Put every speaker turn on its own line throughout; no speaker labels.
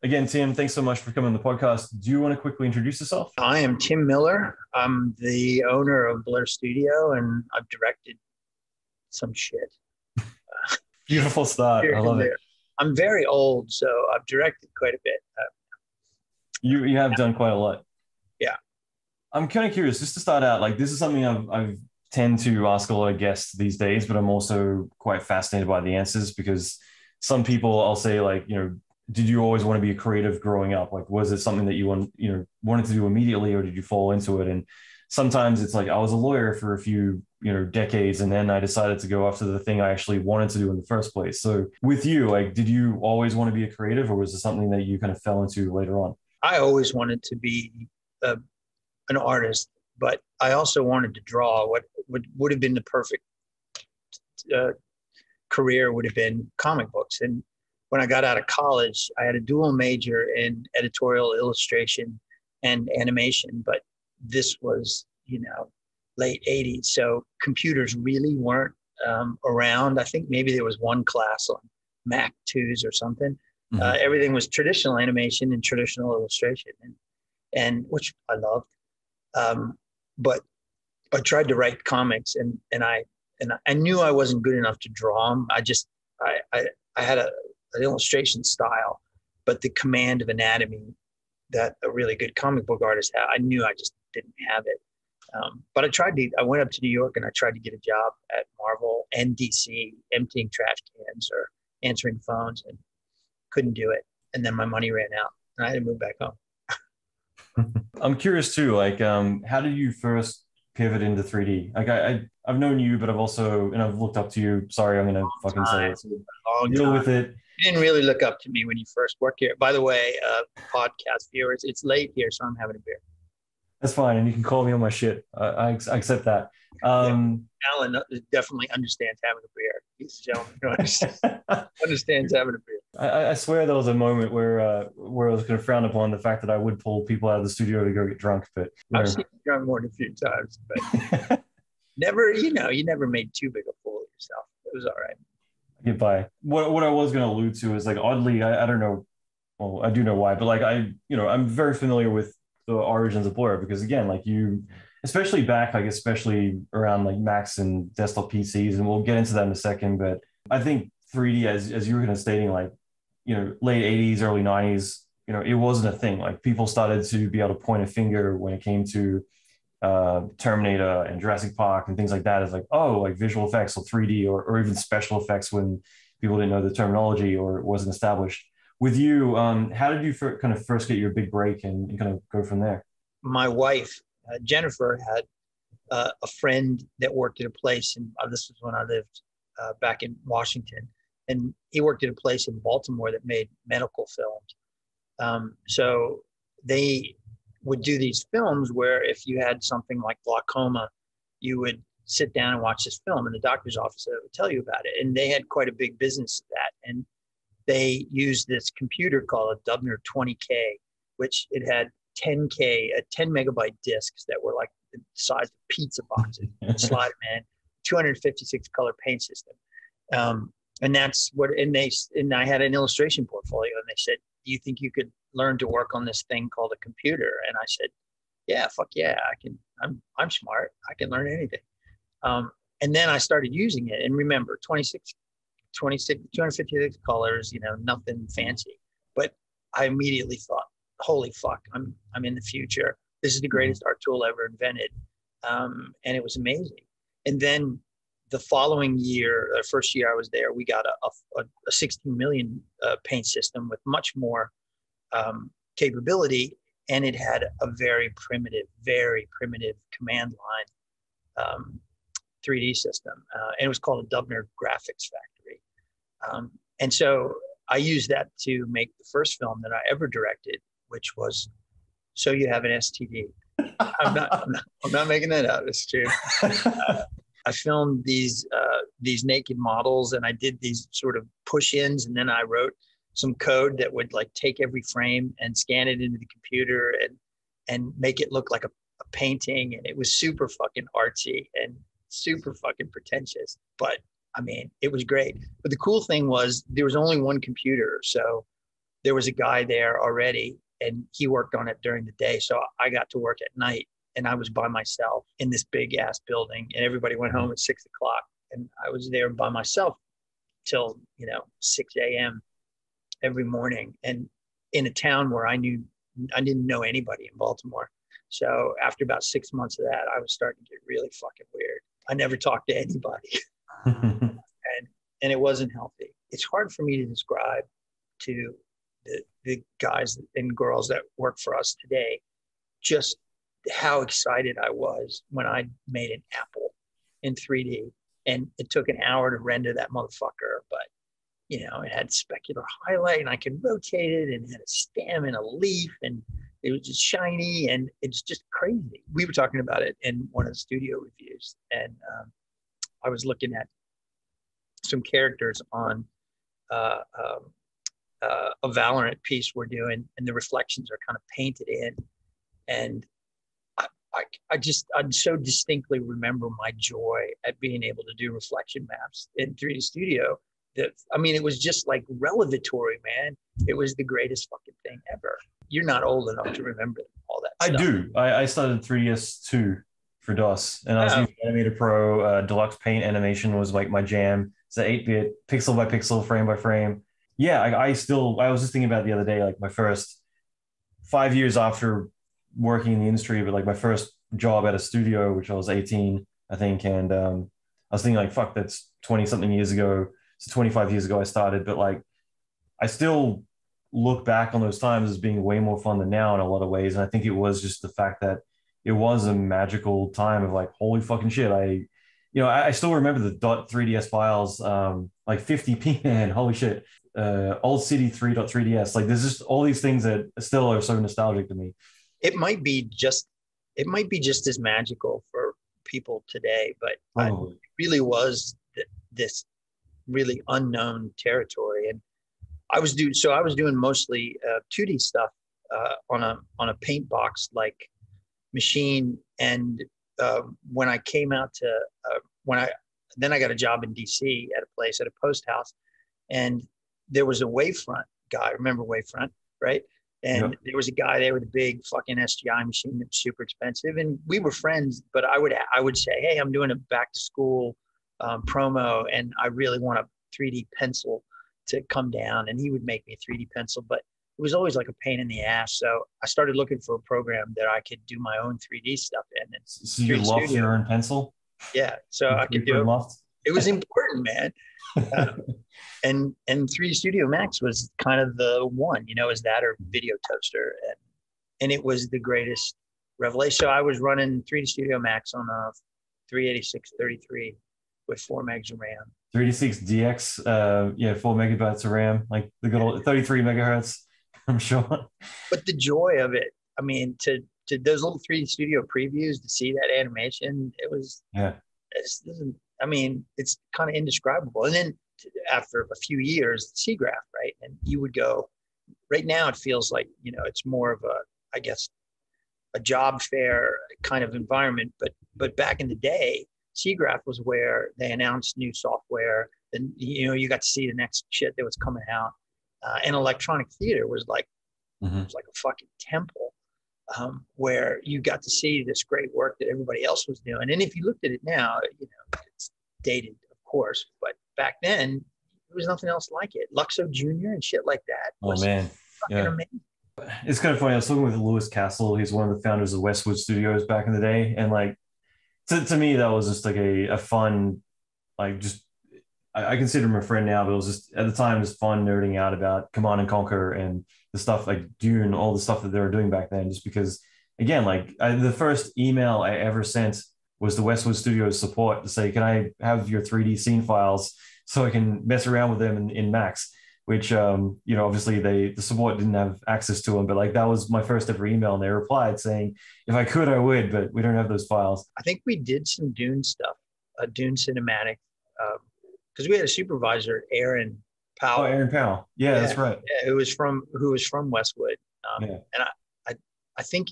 Again, Tim, thanks so much for coming on the podcast. Do you want to quickly introduce yourself?
I am Tim Miller. I'm the owner of Blur Studio, and I've directed some shit.
Beautiful start. I love it.
I'm very old, so I've directed quite a bit.
You have done quite a lot.
Yeah.
I'm kind of curious, just to start out, like this is something I've tend to ask a lot of guests these days, but I'm also quite fascinated by the answers because some people I'll say like, did you always want to be a creative growing up? Like, was it something that you wanted to do immediately, or did you fall into it? And sometimes it's like, I was a lawyer for a few, decades, and then I decided to go after the thing I actually wanted to do in the first place. So with you, like, did you always want to be a creative, or was it something that you kind of fell into later on?
I always wanted to be an artist, but I also wanted to draw. What would have been the perfect career would have been comic books. And when I got out of college, I had a dual major in editorial illustration and animation, but this was, late 80s. So computers really weren't around. I think maybe there was one class on Mac 2s or something. Mm-hmm. Everything was traditional animation and traditional illustration, and which I loved. But I tried to write comics, and I knew I wasn't good enough to draw them. I had an illustration style, but the command of anatomy that a really good comic book artist had, I knew I just didn't have it. But I went up to New York and I tried to get a job at Marvel and DC, emptying trash cans or answering phones, and couldn't do it. And then my money ran out and I had to move back home.
I'm curious too, like, how did you first pivot into 3D? Like I've known you, but I've looked up to you. Sorry, I'm going to fucking say it. So deal with it.
You didn't really look up to me when you first worked here. By the way, podcast viewers, it's late here, so I'm having a beer. That's
fine, and you can call me on my shit. I accept that.
Allan definitely understands having a beer. He's a gentleman who understands having a beer.
I swear there was a moment where I was going to frown upon the fact that I would pull people out of the studio to go get drunk. But
I've seen you drunk more than a few times, but never. You never made too big a fool of yourself. It was all right.
Get by. What I was going to allude to is, like, oddly, I don't know. Well, I do know why, but like I'm very familiar with the origins of Blur because, again, like especially around like Macs and desktop PCs, and we'll get into that in a second. But I think 3D, as you were kind of stating, like, late 80s, early 90s, it wasn't a thing. Like, people started to be able to point a finger when it came to Terminator and Jurassic Park and things like that. It's like, oh, like visual effects or 3D or even special effects when people didn't know the terminology or it wasn't established. With you, how did you kind of first get your big break and kind of go from there?
My wife, Jennifer, had a friend that worked at a place, and this was when I lived back in Washington, and he worked at a place in Baltimore that made medical films. So they would do these films where if you had something like glaucoma, you would sit down and watch this film in the doctor's office that would tell you about it. And they had quite a big business of that. And they used this computer called a Dubner 20K, which it had 10 megabyte discs that were like the size of pizza boxes. Slide them in, 256 color paint system. And that's what, and I had an illustration portfolio, and they said, do you think you could learn to work on this thing called a computer? And I said, yeah, fuck yeah, I can. I'm smart. I can learn anything. And then I started using it, and remember, 256 colors, nothing fancy. But I immediately thought, holy fuck, I'm in the future. This is the greatest art tool ever invented. And it was amazing. And then the following year, the first year I was there, we got a 16 million paint system with much more capability. And it had a very primitive command line 3D system. And it was called a Dubner Graphics Factory. And so I used that to make the first film that I ever directed, which was So You Have an STD. I'm not making that up. It's true. I filmed these naked models, and I did these sort of push-ins, and then I wrote some code that would like take every frame and scan it into the computer and make it look like a painting. And it was super fucking artsy and super fucking pretentious, but I mean, it was great. But the cool thing was there was only one computer. So there was a guy there already, and he worked on it during the day. So I got to work at night, and I was by myself in this big ass building, and everybody went home at 6 o'clock, and I was there by myself till 6 a.m. every morning, and in a town where I didn't know anybody in Baltimore. So after about 6 months of that, I was starting to get really fucking weird. I never talked to anybody, and it wasn't healthy. It's hard for me to describe to the guys and girls that work for us today just how excited I was when I made an apple in 3D, and it took an hour to render that motherfucker, but it had specular highlight, and I could rotate it, and it had a stem and a leaf, and it was just shiny, and it's just crazy. We were talking about it in one of the studio reviews, and I was looking at some characters on a Valorant piece we're doing, and the reflections are kind of painted in, and I so distinctly remember my joy at being able to do reflection maps in 3D Studio. It was just like revelatory, man. It was the greatest fucking thing ever. You're not old enough to remember all that stuff.
I do. I started 3ds2 for DOS, and I was using Animator Pro. Deluxe Paint animation was like my jam. It's an 8-bit, pixel by pixel, frame by frame. Yeah, I was just thinking about it the other day, like my first 5 years after working in the industry, but like my first job at a studio, which I was 18, I think. And I was thinking like, fuck, that's 20 something years ago. So 25 years ago I started, but like, I still look back on those times as being way more fun than now in a lot of ways. And I think it was just the fact that it was a magical time of like, holy fucking shit. I still remember the .3ds files, like 50p, man, holy shit. Old City 3.3ds. Like there's just all these things that still are so nostalgic to me.
It might be just as magical for people today, but it really was this really unknown territory. And I was doing mostly 2D stuff on a paint box like machine. And when I came out to then I got a job in DC at a post house, and there was a Wavefront guy. Remember Wavefront, right? And there was a guy there with a big fucking SGI machine that was super expensive, and we were friends. But I would say, hey, I'm doing a back to school promo, and I really want a 3D pencil to come down, and he would make me a 3D pencil, but it was always like a pain in the ass. So I started looking for a program that I could do my own 3D stuff in. And
so you loft your own pencil?
Yeah, so I could do it. Loft? It was important, man. And 3D Studio Max was kind of the one, is that or Video Toaster, and it was the greatest revelation. So I was running 3D Studio Max on a 386-33 with 4 megs of RAM.
386DX, 4 megabytes of RAM, like the good old 33 megahertz, I'm sure. But
the joy of it, to those little 3D Studio previews, to see that animation, it was, it's kind of indescribable. And then after a few years, CGraph, right? And you would go, right now it feels like, it's more of a job fair kind of environment. But back in the day, CGraph was where they announced new software, and you got to see the next shit that was coming out. And electronic theater was like, it was like a fucking temple, where you got to see this great work that everybody else was doing. And if you looked at it now, it's dated, of course, but back then there was nothing else like it. Luxo Jr. and shit like that.
Oh man,
fucking amazing.
It's kind of funny. I was talking with Lewis Castle. He's one of the founders of Westwood Studios back in the day, and like to me that was just like a fun, like just I consider him a friend now, but it was just at the time just fun nerding out about Command and Conquer and the stuff like Dune, all the stuff that they were doing back then. Just because, again, like the first email I ever sent was the Westwood Studios support to say, "Can I have your 3D scene files so I can mess around with them in Max?" Which obviously the support didn't have access to them, but like that was my first ever email, and they replied saying, "If I could, I would, but we don't have those files."
I think we did some Dune stuff, a Dune cinematic. Because we had a supervisor, Aaron Powell.
Oh, Aaron Powell. Yeah, that's right.
Yeah, who was from Westwood. And I think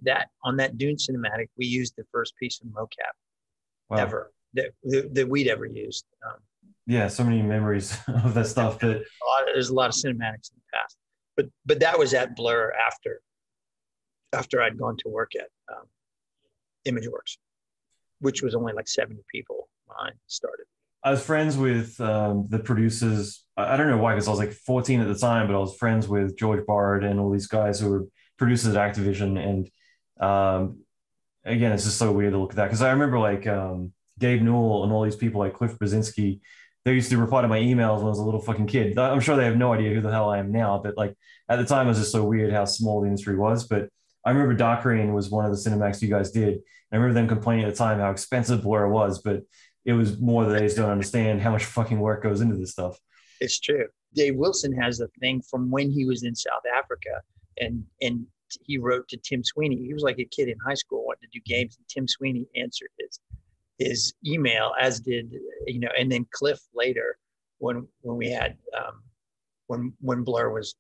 that on that Dune cinematic, we used the first piece of mocap ever that we'd ever used.
Yeah, so many memories of that stuff. But
There's a lot of cinematics in the past, but that was at Blur after I'd gone to work at ImageWorks, which was only like 70 people when I started.
I was friends with the producers. I don't know why, because I was like 14 at the time, but I was friends with George Bard and all these guys who were producers at Activision. And again, it's just so weird to look at that, because I remember like Gabe Newell and all these people like Cliff Brzezinski. They used to reply to my emails when I was a little fucking kid. I'm sure they have no idea who the hell I am now, but like at the time, it was just so weird how small the industry was. But I remember Dockery was one of the Cinemax you guys did. I remember them complaining at the time how expensive Blur was, but it was more that they just don't understand how much fucking work goes into this stuff.
It's true. Dave Wilson has a thing from when he was in South Africa, and he wrote to Tim Sweeney. He was like a kid in high school wanting to do games, and Tim Sweeney answered his email, as did, and then Cliff later, when we had when Blur was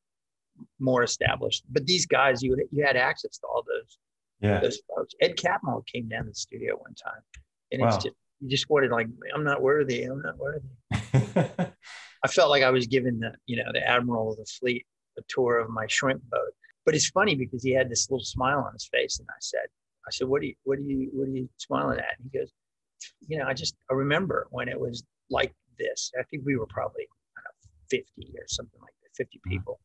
more established. But these guys, you had access to all those folks. Ed Catmull came down to the studio one time, and wow. It's just, you just wanted, like, I'm not worthy. I felt like I was giving the admiral of the fleet a tour of my shrimp boat. But it's funny because he had this little smile on his face, and I said, what are you smiling at? And he goes, I remember when it was like this. I think we were probably, I don't know, 50 or something like that, 50 people,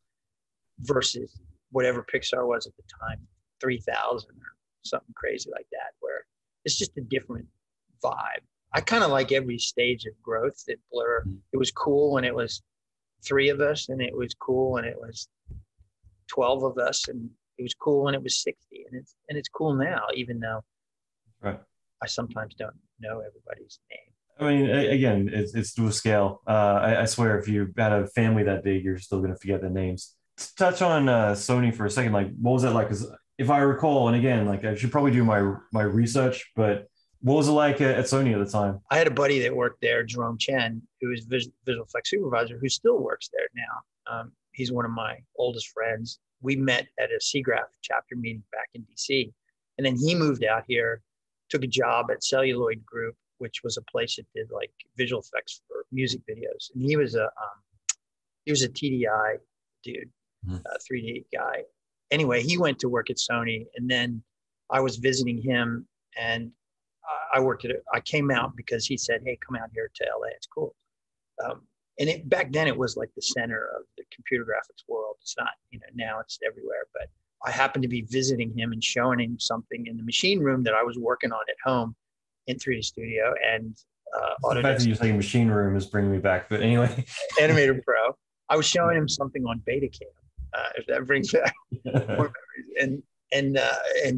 versus whatever Pixar was at the time, 3,000 or something crazy like that, where it's just a different vibe. I kind of like every stage of growth at Blur. It was cool when it was 3 of us, and it was cool when it was 12 of us, and it was cool when it was 60, and it's cool now, even though I sometimes don't know everybody's name.
I mean, again, it's to a scale. I swear, if you had a family that big, you're still going to forget the names. Let's touch on Sony for a second. Like, what was that like? Because if I recall, and again, like, I should probably do my research, but what was it like at Sony at the time?
I had a buddy that worked there, Jerome Chen, who was visual effects supervisor, who still works there now. He's one of my oldest friends. We met at a SIGGRAPH chapter meeting back in DC. And then he moved out here, took a job at Celluloid Group, which was a place that did like visual effects for music videos. And he was a TDI dude, 3D guy. Anyway, he went to work at Sony, and then I was visiting him, and I came out because he said, "Hey, come out here to LA. It's cool." And back then it was like the center of the computer graphics world. It's not, now it's everywhere. But I happened to be visiting him and showing him something in the machine room that I was working on at home in 3D Studio. And
the fact that you're saying machine room is bringing me back. But anyway,
Animator Pro. I was showing him something on Betacam, if that brings back more memories. And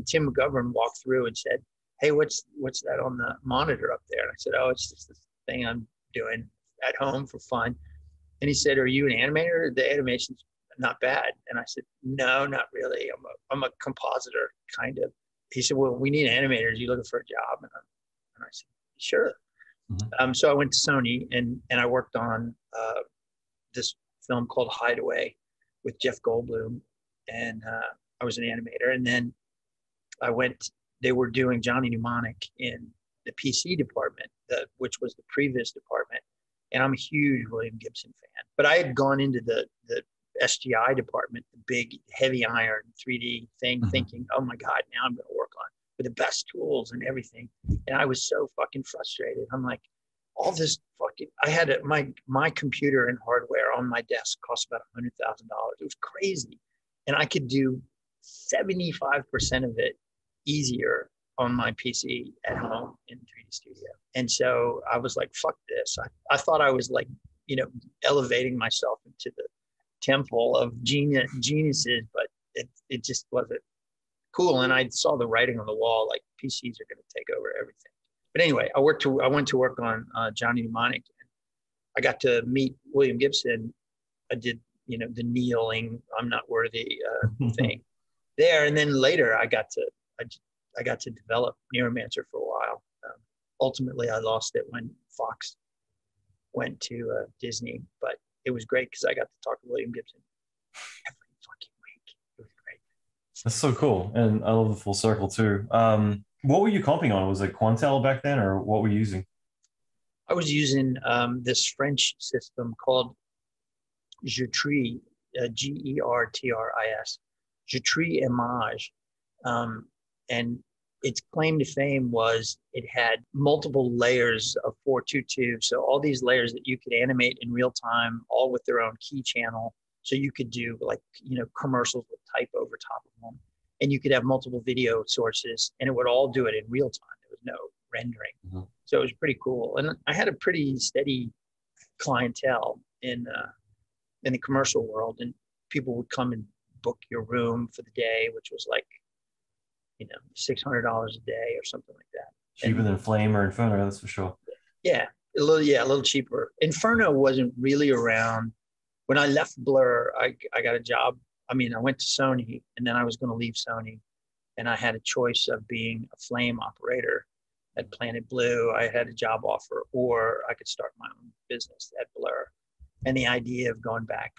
Tim McGovern walked through and said, "Hey, what's that on the monitor up there?" And I said, "Oh, it's just this thing I'm doing at home for fun." And he said, "Are you an animator? The animation's not bad." And I said, "No, not really. I'm a compositor, kind of." He said, "Well, we need animators. You looking for a job?" And I said, "Sure." Mm-hmm. So I went to Sony, and I worked on this film called Hideaway with Jeff Goldblum, and I was an animator. And then they were doing Johnny Mnemonic in the PC department, which was the previous department. And I'm a huge William Gibson fan. But I had gone into the SGI department, the big heavy iron 3D thing, thinking, "Oh my God, now I'm going to work on with the best tools and everything." And I was so fucking frustrated. I'm like, all this fucking, I had my computer and hardware on my desk cost about $100,000. It was crazy. And I could do 75% of it easier on my PC at home in 3D Studio. And so I was like, fuck this. I thought I was like, elevating myself into the temple of geniuses, but it just wasn't cool. And I saw the writing on the wall, like PCs are going to take over everything. But anyway, I went to work on Johnny Mnemonic. I got to meet William Gibson. I did, the kneeling, I'm not worthy thing there. And then later I got to develop Neuromancer for a while. Ultimately, I lost it when Fox went to Disney, but it was great because I got to talk to William Gibson every fucking week. It was great.
That's so cool. And I love the full circle too. What were you comping on? Was it Quantel back then, or what were you using?
I was using this French system called Gertris, Gertris, Gertris Image. And its claim to fame was it had multiple layers of 422. So all these layers that you could animate in real time, all with their own key channel. So you could do like, commercials with type over top of them. And you could have multiple video sources and it would all do it in real time. There was no rendering. Mm-hmm. So it was pretty cool. And I had a pretty steady clientele in the commercial world, and people would come and book your room for the day, which was like, $600 a day or something like that.
Cheaper than Flame or Inferno, that's for sure.
Yeah, a little cheaper. Inferno wasn't really around. When I left Blur, I got a job. I went to Sony, and then I was going to leave Sony, and I had a choice of being a Flame operator at Planet Blue. I had a job offer, or I could start my own business at Blur. And the idea of going back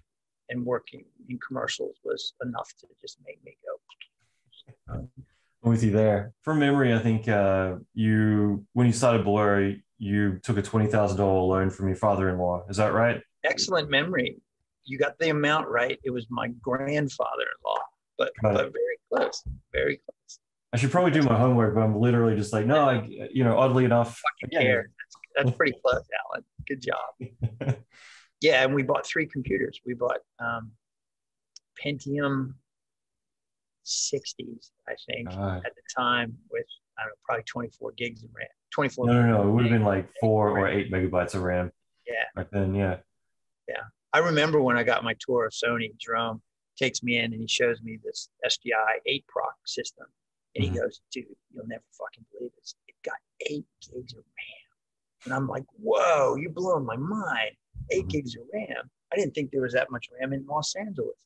and working in commercials was enough to just make me go.
I'm with you there. From memory, I think when you started Blur, you took a $20,000 loan from your father-in-law. Is that right?
Excellent memory. You got the amount right. It was my grandfather-in-law, but very close, very close.
I should probably do my homework, but I'm literally just like, no, oddly enough.
Fucking care. That's pretty close, Allan. Good job. Yeah, and we bought 3 computers. We bought Pentium 60s, I think, at the time, with probably 24 gigs of RAM. 24.
No. It would have been like 4 or 8 megabytes of RAM.
Yeah.
Back then, yeah.
Yeah. I remember when I got my tour of Sony, Jerome takes me in and he shows me this SGI 8 Proc system. And he goes, dude, you'll never fucking believe this. It got 8 gigs of RAM. And I'm like, whoa, you're blowing my mind. 8 gigs of RAM. I didn't think there was that much RAM in Los Angeles.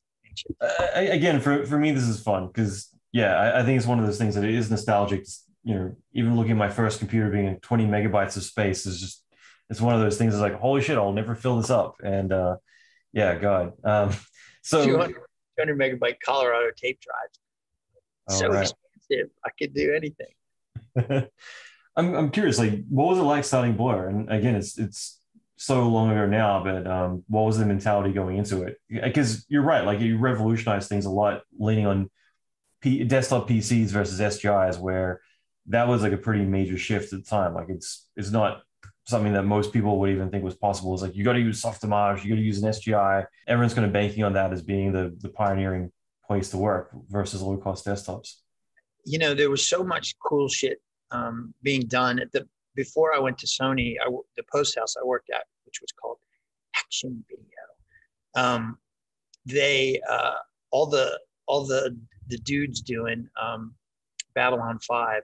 Again, for me, this is fun because, I think it's one of those things that it is nostalgic. Even looking at my first computer being 20 megabytes of space is just, it's one of those things that's like, holy shit, I'll never fill this up. And God. So
200 megabyte Colorado tape drives. So expensive. I could do anything.
I'm curious, like, what was it like starting Blur? And again, it's so long ago now, but what was the mentality going into it? Because you're right, like you revolutionized things a lot, leaning on desktop PCs versus SGIs, where that was like a pretty major shift at the time. Like it's not something that most people would even think was possible. It's like, you got to use Softimage, you got to use an SGI. Everyone's kind of banking on that as being the pioneering place to work versus low cost desktops.
There was so much cool shit being done before I went to Sony. The post house I worked at, which was called Action Video. They all the dudes doing Babylon 5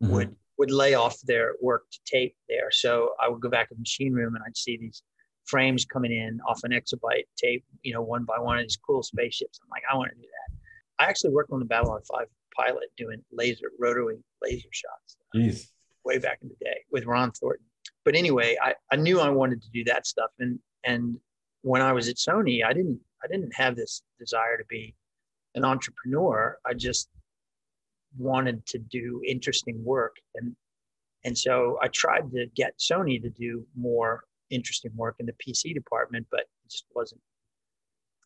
would lay off their work to tape there. So I would go back to the machine room and I'd see these frames coming in off an exabyte tape, one by one of these cool spaceships. I'm like, I want to do that. I actually worked on the Babylon 5 pilot doing rotary laser shots.
Jeez.
Way back in the day with Ron Thornton. But anyway, I knew I wanted to do that stuff. And when I was at Sony, I didn't have this desire to be an entrepreneur. I just wanted to do interesting work. And so I tried to get Sony to do more interesting work in the PC department, but it just wasn't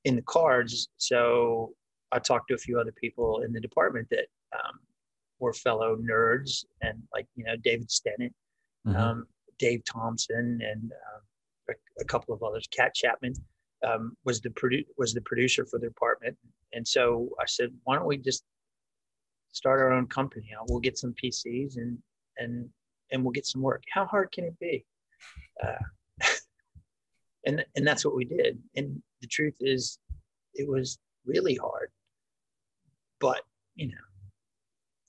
in the cards. So I talked to a few other people in the department that were fellow nerds, and like, David Stennett, Dave Thompson, and a couple of others. Kat Chapman was the producer for the department. And so I said, why don't we just start our own company? We'll get some PCs and we'll get some work. How hard can it be? And that's what we did. And the truth is, it was really hard, but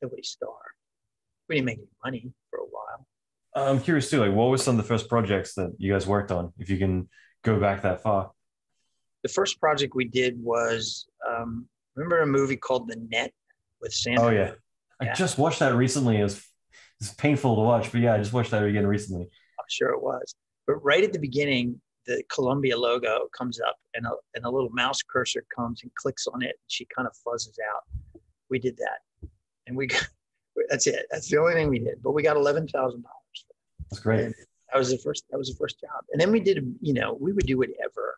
nobody starved. We didn't make any money for a while.
I'm curious too, like, what were some of the first projects that you guys worked on, if you can go back that far?
The first project we did was, remember a movie called The Net with Sandra?
Oh yeah. I just watched that recently. It's painful to watch, but I just watched that again recently.
I'm sure it was. But right at the beginning, the Columbia logo comes up and a little mouse cursor comes and clicks on it. And she kind of fuzzes out. We did that. And that's it. That's the only thing we did. But we got $11,000.
That's great.
That was the first job. And then we did, we would do whatever.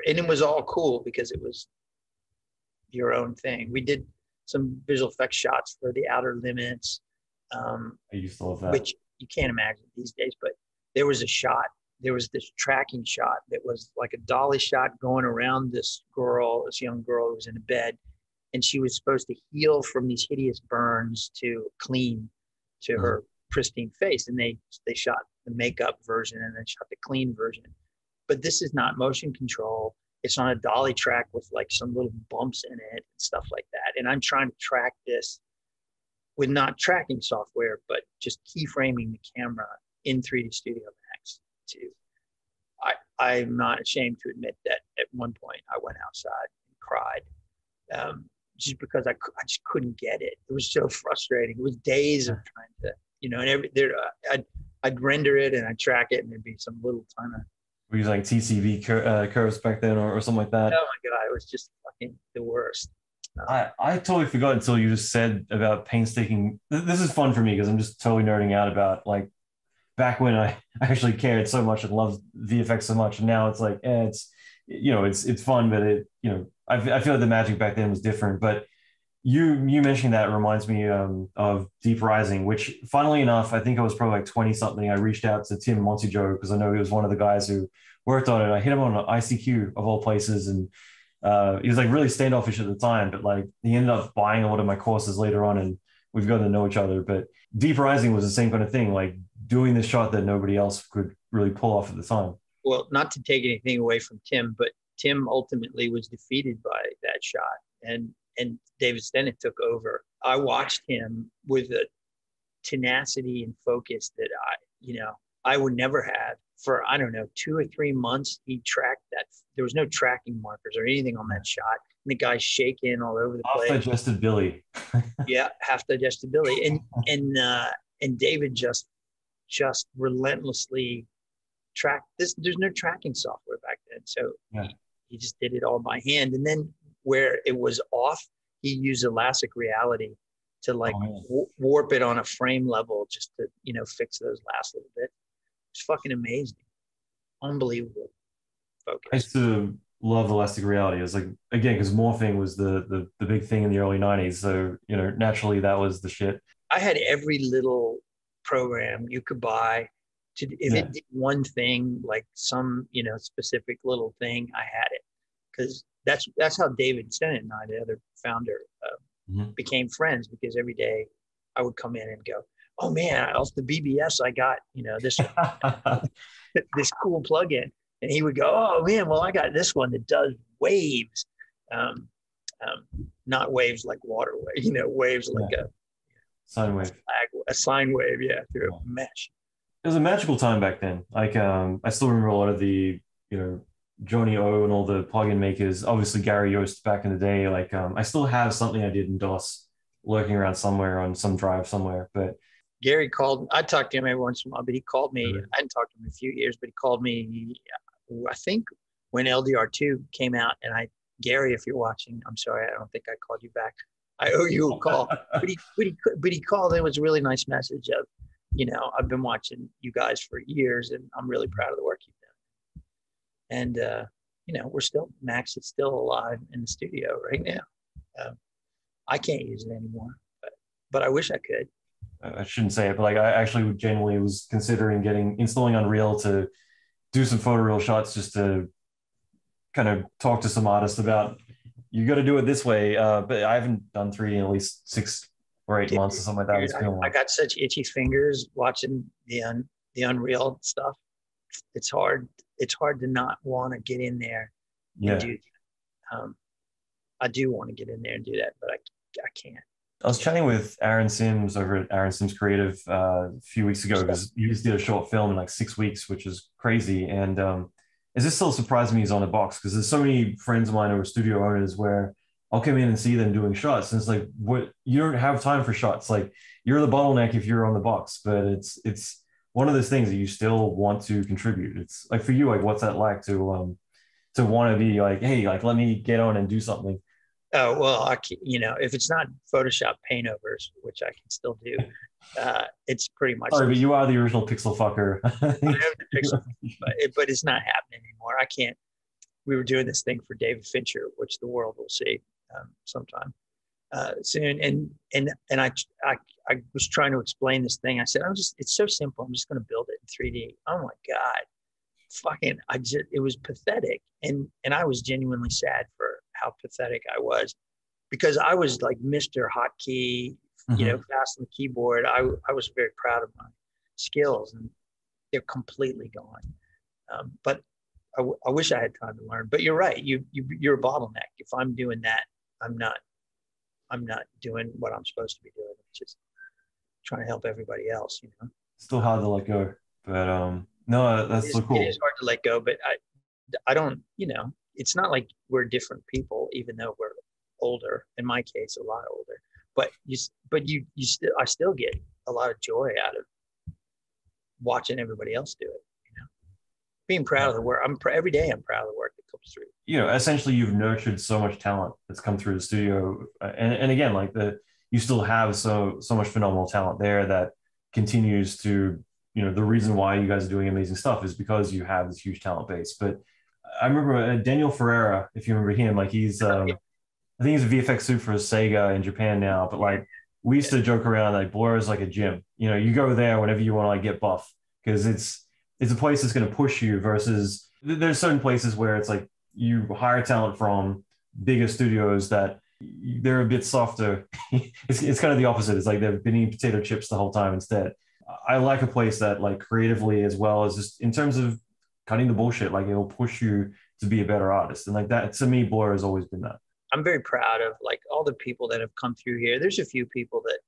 And it was all cool because it was your own thing. We did some visual effects shots for The Outer Limits.
I used to love that.
Which you can't imagine these days, but there was this tracking shot that was like a dolly shot going around this young girl who was in a bed, and she was supposed to heal from these hideous burns to clean to her pristine face. And they shot the makeup version and then shot the clean version. But this is not motion control. It's on a dolly track with like some little bumps in it and stuff like that. And I'm trying to track this with not tracking software, but just keyframing the camera in 3D Studio Max. I'm not ashamed to admit that at one point I went outside and cried, just because I just couldn't get it. It was so frustrating. It was days of trying to, and I'd render it and I'd track it, and there'd be some little kind of.
Were you using like TCV curves back then, or something like that?
Oh my God, it was just fucking the worst.
I totally forgot until you just said about painstaking. This is fun for me because I'm just totally nerding out about like back when I actually cared so much and loved VFX so much, and now it's like it's fun, but I feel like the magic back then was different. But you mentioning that reminds me of Deep Rising, which funnily enough, I think I was probably like 20 something. I reached out to Tim Montijo because I know he was one of the guys who worked on it. I hit him on an ICQ of all places, and he was like really standoffish at the time, but like he ended up buying a lot of my courses later on, and we've gotten to know each other. But Deep Rising was the same kind of thing, like doing the shot that nobody else could really pull off at the time.
Well, not to take anything away from Tim, but Tim ultimately was defeated by that shot, and David Stennett took over. I watched him with a tenacity and focus that I would never have. For, I don't know, 2 or 3 months, he tracked that. There was no tracking markers or anything on that shot. And the guy's shaking all over the place.
Half-digested Billy.
Yeah, half-digested Billy. And David just relentlessly tracked this. There's no tracking software back then. So he just did it all by hand. And then where it was off, he used elastic reality to like warp it on a frame level just to, fix those last little bit. It's fucking amazing. Unbelievable focus.
I used to love elastic reality. It was like, again, because morphing was the big thing in the early 90s. So, naturally that was the shit.
I had every little program you could buy if it did one thing, like some, specific little thing, I had it. Because that's how David Stennett and I, the other founder, became friends, because every day I would come in and go, oh man, off the BBS, I got, this this cool plugin. And he would go, oh man, well, I got this one that does waves. Not waves like water wave, waves like a
sine wave.
A sine wave, through a mesh.
It was a magical time back then. Like I still remember a lot of the, Johnny O and all the plugin makers, obviously Gary Yost back in the day. Like I still have something I did in DOS lurking around somewhere on some drive somewhere. But
Gary called, I talked to him every once in a while, but he called me. I hadn't talked to him in a few years, but he called me, I think when LDR2 came out. And Gary, if you're watching, I'm sorry, I don't think I called you back. I owe you a call. but he called, and it was a really nice message of, I've been watching you guys for years, and I'm really proud of the work you've done. And, Max is still alive in the studio right now. I can't use it anymore, but I wish I could.
I shouldn't say it, but like I actually genuinely was considering installing Unreal to do some photoreal shots, just to kind of talk to some artists about, you got to do it this way. But I haven't done 3D in at least 6 or 8 months or something like that.
I got such itchy fingers watching the Unreal stuff. It's hard to not want to get in there and do that. I do want to get in there and do that, but I can't.
I was chatting with Aaron Sims over at Aaron Sims Creative a few weeks ago, because he just did a short film in like 6 weeks, which is crazy. And is this still surprising me he's on the box, because there's so many friends of mine who are studio owners where I'll come in and see them doing shots, and it's like, what, you don't have time for shots. Like, you're the bottleneck if you're on the box, but it's one of those things that you still want to contribute. It's like, for you, like, what's that like to want to be like, hey, like, let me get on and do something?
Oh, well, if it's not Photoshop paint overs, which I can still do, it's pretty much.
Sorry, but you are the original pixel fucker.
I have the pixel, but it's not happening anymore. I can't. We were doing this thing for David Fincher, which the world will see sometime soon. And I was trying to explain this thing. I said, it's so simple. I'm just going to build it in 3D. Oh my God, it was pathetic. And I was genuinely sad for how pathetic I was, because I was like Mr. Hotkey, fast on the keyboard. I was very proud of my skills, and they're completely gone. But I wish I had time to learn. But you're right. You're a bottleneck. If I'm doing that, I'm not doing what I'm supposed to be doing, which is trying to help everybody else.
Still hard to let go, but no, that's so cool.
It is hard to let go, but I don't. It's not like we're different people, even though we're older. In my case, a lot older. But I still get a lot of joy out of watching everybody else do it. Being proud of the work. Every day I'm proud of the work that comes through.
Essentially you've nurtured so much talent that's come through the studio. And again, like you still have so much phenomenal talent there that continues to, the reason why you guys are doing amazing stuff is because you have this huge talent base. But I remember Daniel Ferreira, if you remember him, like he's, I think he's a VFX suit for Sega in Japan now, but like we used to joke around, like Blur is like a gym. You go there whenever you want to like get buff, because it's a place that's going to push you, versus there's certain places where it's like you hire talent from bigger studios that they're a bit softer. It's kind of the opposite. It's like they've been eating potato chips the whole time instead. I like a place that like creatively, as well as just in terms of cutting the bullshit, like it'll push you to be a better artist. And like that, to me, Blur has always been that.
I'm very proud of like all the people that have come through here. There's a few people that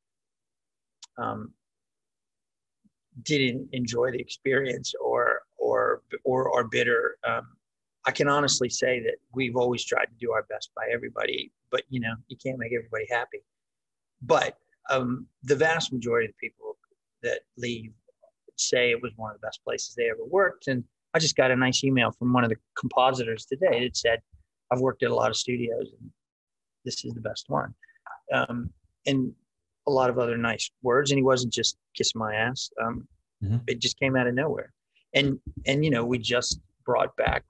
didn't enjoy the experience or are bitter. I can honestly say that we've always tried to do our best by everybody, but you can't make everybody happy. But the vast majority of the people that leave say it was one of the best places they ever worked. And I just got a nice email from one of the compositors today that said, I've worked at a lot of studios and this is the best one. And a lot of other nice words. And he wasn't just kissing my ass. It just came out of nowhere. And we just brought back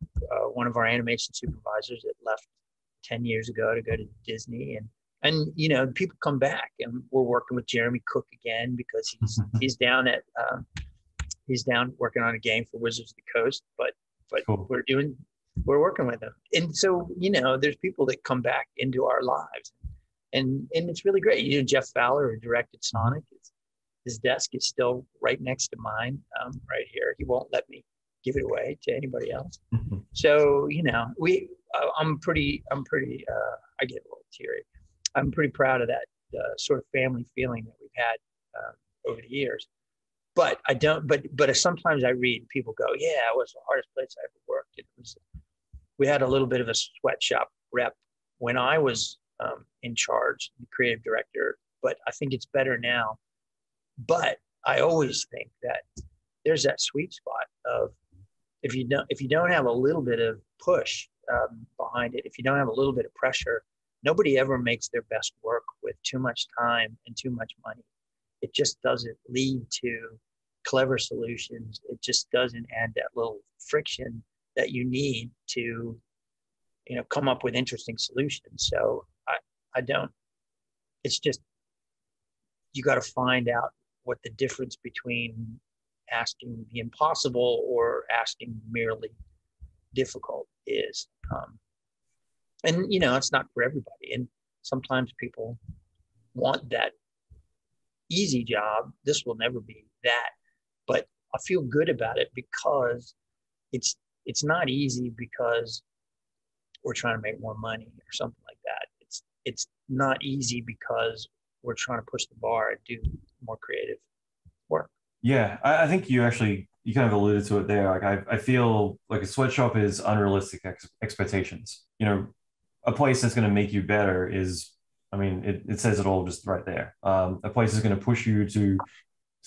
one of our animation supervisors that left 10 years ago to go to Disney. And people come back, and we're working with Jeremy Cook again, because he's down working on a game for Wizards of the Coast, but cool. We're working with him. And so, there's people that come back into our lives, and it's really great. Jeff Fowler, who directed Sonic, his desk is still right next to mine, right here. He won't let me give it away to anybody else. So, I'm pretty, I get a little teary. I'm pretty proud of that sort of family feeling that we've had over the years. But I don't, but sometimes I read people go, yeah, it was the hardest place I ever worked. We had a little bit of a sweatshop rep when I was in charge, the creative director, but I think it's better now. But I always think that there's that sweet spot of if you don't have a little bit of push behind it, if you don't have a little bit of pressure, nobody ever makes their best work with too much time and too much money. It just doesn't lead to clever solutions. It just doesn't add that little friction that you need to, come up with interesting solutions. So I don't, it's just, you got to find out what the difference between asking the impossible or asking merely difficult is. And, it's not for everybody. And sometimes people want that easy job. This will never be that. But I feel good about it because it's not easy because we're trying to make more money or something like that. It's not easy because we're trying to push the bar and do more creative work.
Yeah, I think you kind of alluded to it there. Like I feel like a sweatshop is unrealistic expectations. A place that's going to make you better is, it says it all just right there. A place is going to push you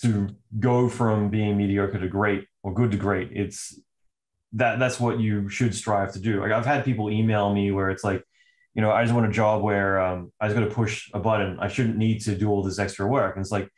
to go from being mediocre to great or good to great. That's what you should strive to do. Like I've had people email me where it's like, I just want a job where I just got to push a button. I shouldn't need to do all this extra work. And it's like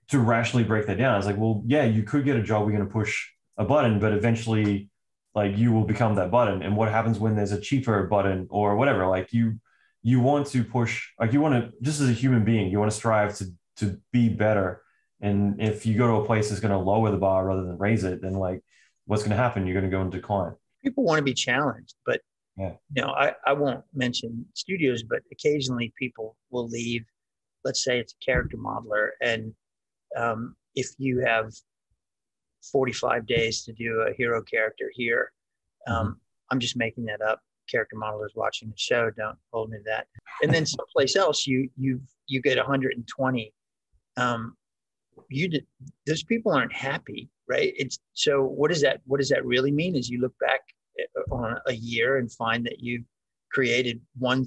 to rationally break that down, it's like, well, yeah, you could get a job where you're going to push a button, but eventually, like, you will become that button. And what happens when there's a cheaper button or whatever? Like, you want to push, like, you want to, just as a human being, you want to strive to be better. And if you go to a place that's going to lower the bar rather than raise it, then like, what's going to happen? You're going to go in decline.
People want to be challenged, but
Yeah.
I won't mention studios, but occasionally people will leave. Let's say it's a character modeler, and if you have 45 days to do a hero character here, I'm just making that up. Character modelers watching the show, don't hold me to that. And then someplace else, you get 120. Those people aren't happy, right? So what does that really mean? Is you look back on a year and find that you created one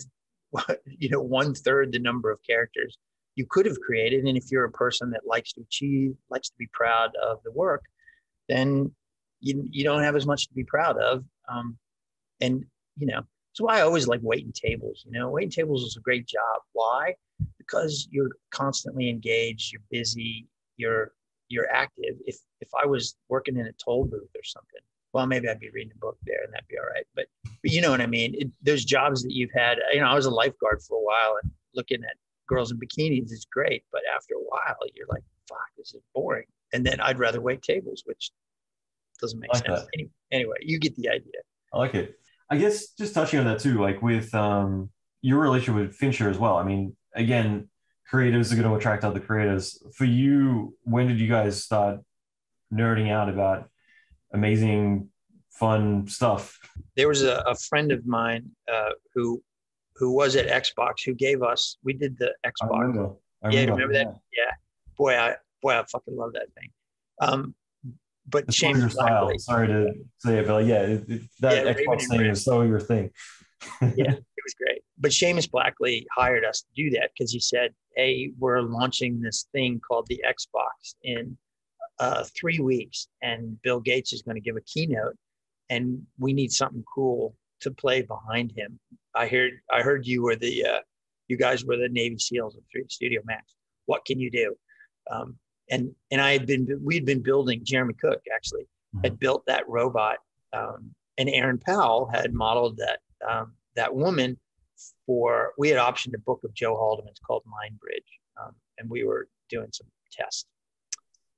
third the number of characters you could have created. And if you're a person that likes to achieve, likes to be proud of the work, then you don't have as much to be proud of. And that's why I always like waiting tables. Waiting tables is a great job. Why? Because you're constantly engaged, you're busy, you're active. If I was working in a toll booth or something, well, maybe I'd be reading a book there and that'd be all right. But you know what I mean? Those jobs that you've had, I was a lifeguard for a while, and looking at girls in bikinis is great. But after a while, you're like, fuck, this is boring. And then I'd rather wait tables, which doesn't make sense. Anyway, you get the idea.
I like it. I guess just touching on that too, like with your relationship with Fincher as well. I mean, again, creatives are going to attract other creators. For you, when did you guys start nerding out about amazing, fun stuff?
There was a friend of mine who was at Xbox who gave us. We did the Xbox.
I remember
that? Yeah. Boy, I fucking love that thing. But
it's your style. Sorry to say it, but like, that Xbox thing is so your thing.
Yeah, it was great. But Seamus Blackley hired us to do that because he said, "Hey, we're launching this thing called the Xbox in 3 weeks, and Bill Gates is going to give a keynote, and we need something cool to play behind him. I heard you were you guys were the Navy SEALs of 3D Studio Max. What can you do?" And we'd been building. Jeremy Cook actually had built that robot, and Aaron Powell had modeled that woman we had optioned a book of Joe Haldeman's called Mindbridge, and we were doing some tests.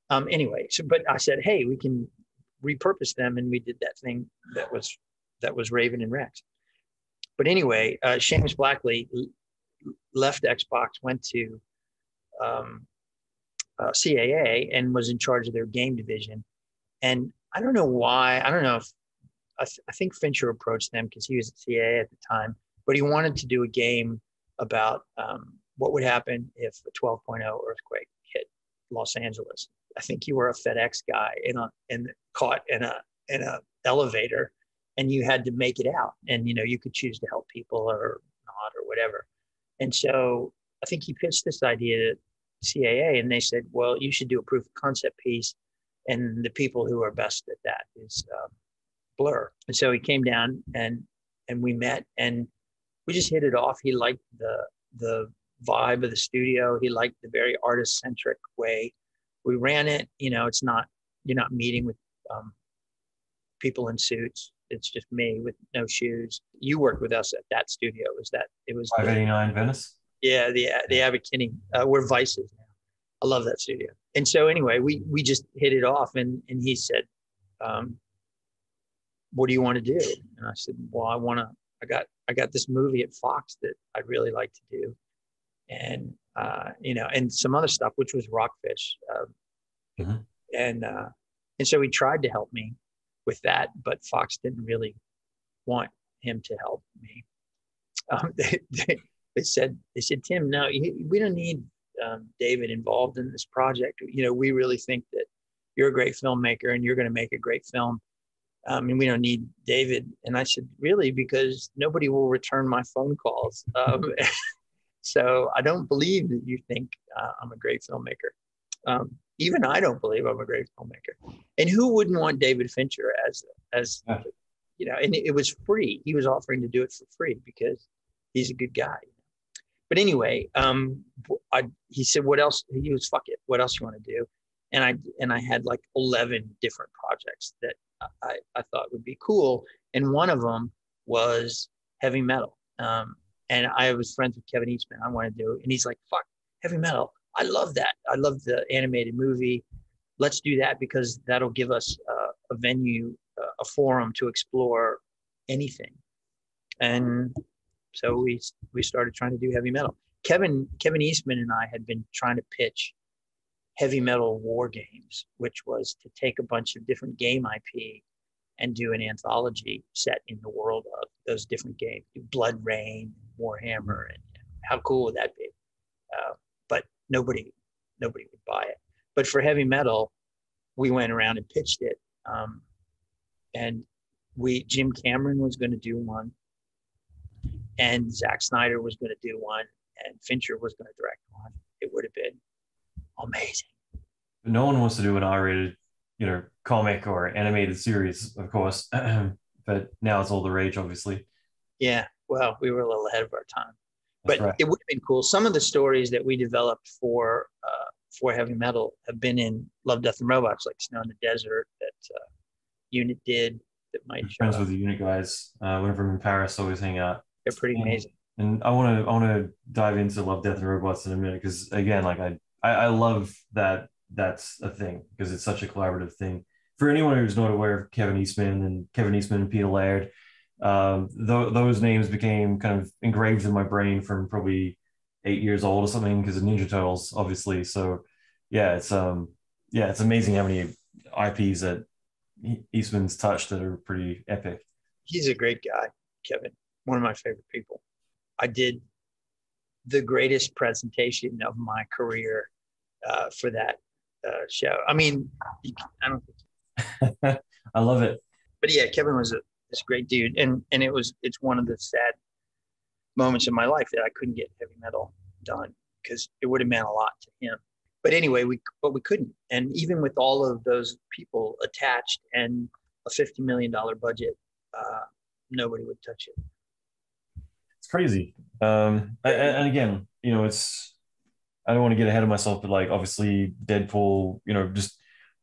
Anyway, but I said, hey, we can repurpose them, and we did that thing that was Raven and Rex. But anyway, Seamus Blackley left Xbox, went to CAA, and was in charge of their game division. And I don't know why. I don't know if I think Fincher approached them because he was at CAA at the time, but he wanted to do a game about what would happen if a 12.0 earthquake hit Los Angeles. I think you were a FedEx guy caught in a elevator, and you had to make it out. And you could choose to help people or not or whatever. And so I think he pitched this idea to CAA, and they said, well, you should do a proof of concept piece, and the people who are best at that is Blur. And so he came down, and we met, and we just hit it off. He liked the vibe of the studio. He liked the very artist-centric way we ran it. It's not, you're not meeting with people in suits. It's just me with no shoes. You worked with us at that studio. It was
589 Venice?
Yeah, the Abercrombie. We're Vices now. I love that studio. And so anyway, we just hit it off, and he said, what do you want to do? And I said, well, I got this movie at Fox that I'd really like to do. And, and some other stuff, which was Rockfish. And so he tried to help me with that, but Fox didn't really want him to help me. They said, Tim, no, we don't need David involved in this project. We really think that you're a great filmmaker and you're going to make a great film. And we don't need David. And I said, really? Because nobody will return my phone calls. So I don't believe that you think I'm a great filmmaker. Even I don't believe I'm a great filmmaker. And who wouldn't want David Fincher as and it was free. He was offering to do it for free because he's a good guy. But anyway, he said, "What else?" He was, "Fuck it. What else you want to do?" And I had like 11 different projects that I thought would be cool, and one of them was heavy metal. And I was friends with Kevin Eastman. I wanted to do it, and he's like, "Fuck heavy metal. I love that. I love the animated movie. Let's do that because that'll give us a venue, a forum to explore anything." And so we started trying to do heavy metal. Kevin Eastman and I had been trying to pitch heavy metal war games, which was to take a bunch of different game IP and do an anthology set in the world of those different games, Blood Rain, Warhammer, and how cool would that be? But nobody would buy it. But for heavy metal, we went around and pitched it, and Jim Cameron was going to do one, and Zack Snyder was going to do one, and Fincher was going to direct one. It would have been amazing.
No one wants to do an R-rated, comic or animated series, of course, but now it's all the rage, obviously.
Yeah, well, we were a little ahead of our time, but
right.
It would have been cool. Some of the stories that we developed for heavy metal have been in Love, Death, and Robots, like Snow in the Desert that Unit did. That might show
friends
up.
with the Unit guys. Whenever I'm in Paris, always hang out.
They're pretty amazing.
And I want to dive into Love, Death, and Robots in a minute because again, like I love that that's a thing because it's such a collaborative thing. For anyone who's not aware of Kevin Eastman and Peter Laird, those names became kind of engraved in my brain from probably 8 years old or something because of Ninja Turtles, obviously. So yeah, it's amazing how many IPs that Eastman's touched that are pretty epic.
He's a great guy, Kevin. One of my favorite people. I did the greatest presentation of my career for that show. I mean, I don't think
I love it.
But yeah, Kevin was this great dude, and it's one of the sad moments in my life that I couldn't get heavy metal done because it would have meant a lot to him. But anyway, we couldn't, and even with all of those people attached and a $50 million budget, nobody would touch it.
It's crazy. And again, I don't want to get ahead of myself, but like obviously Deadpool, just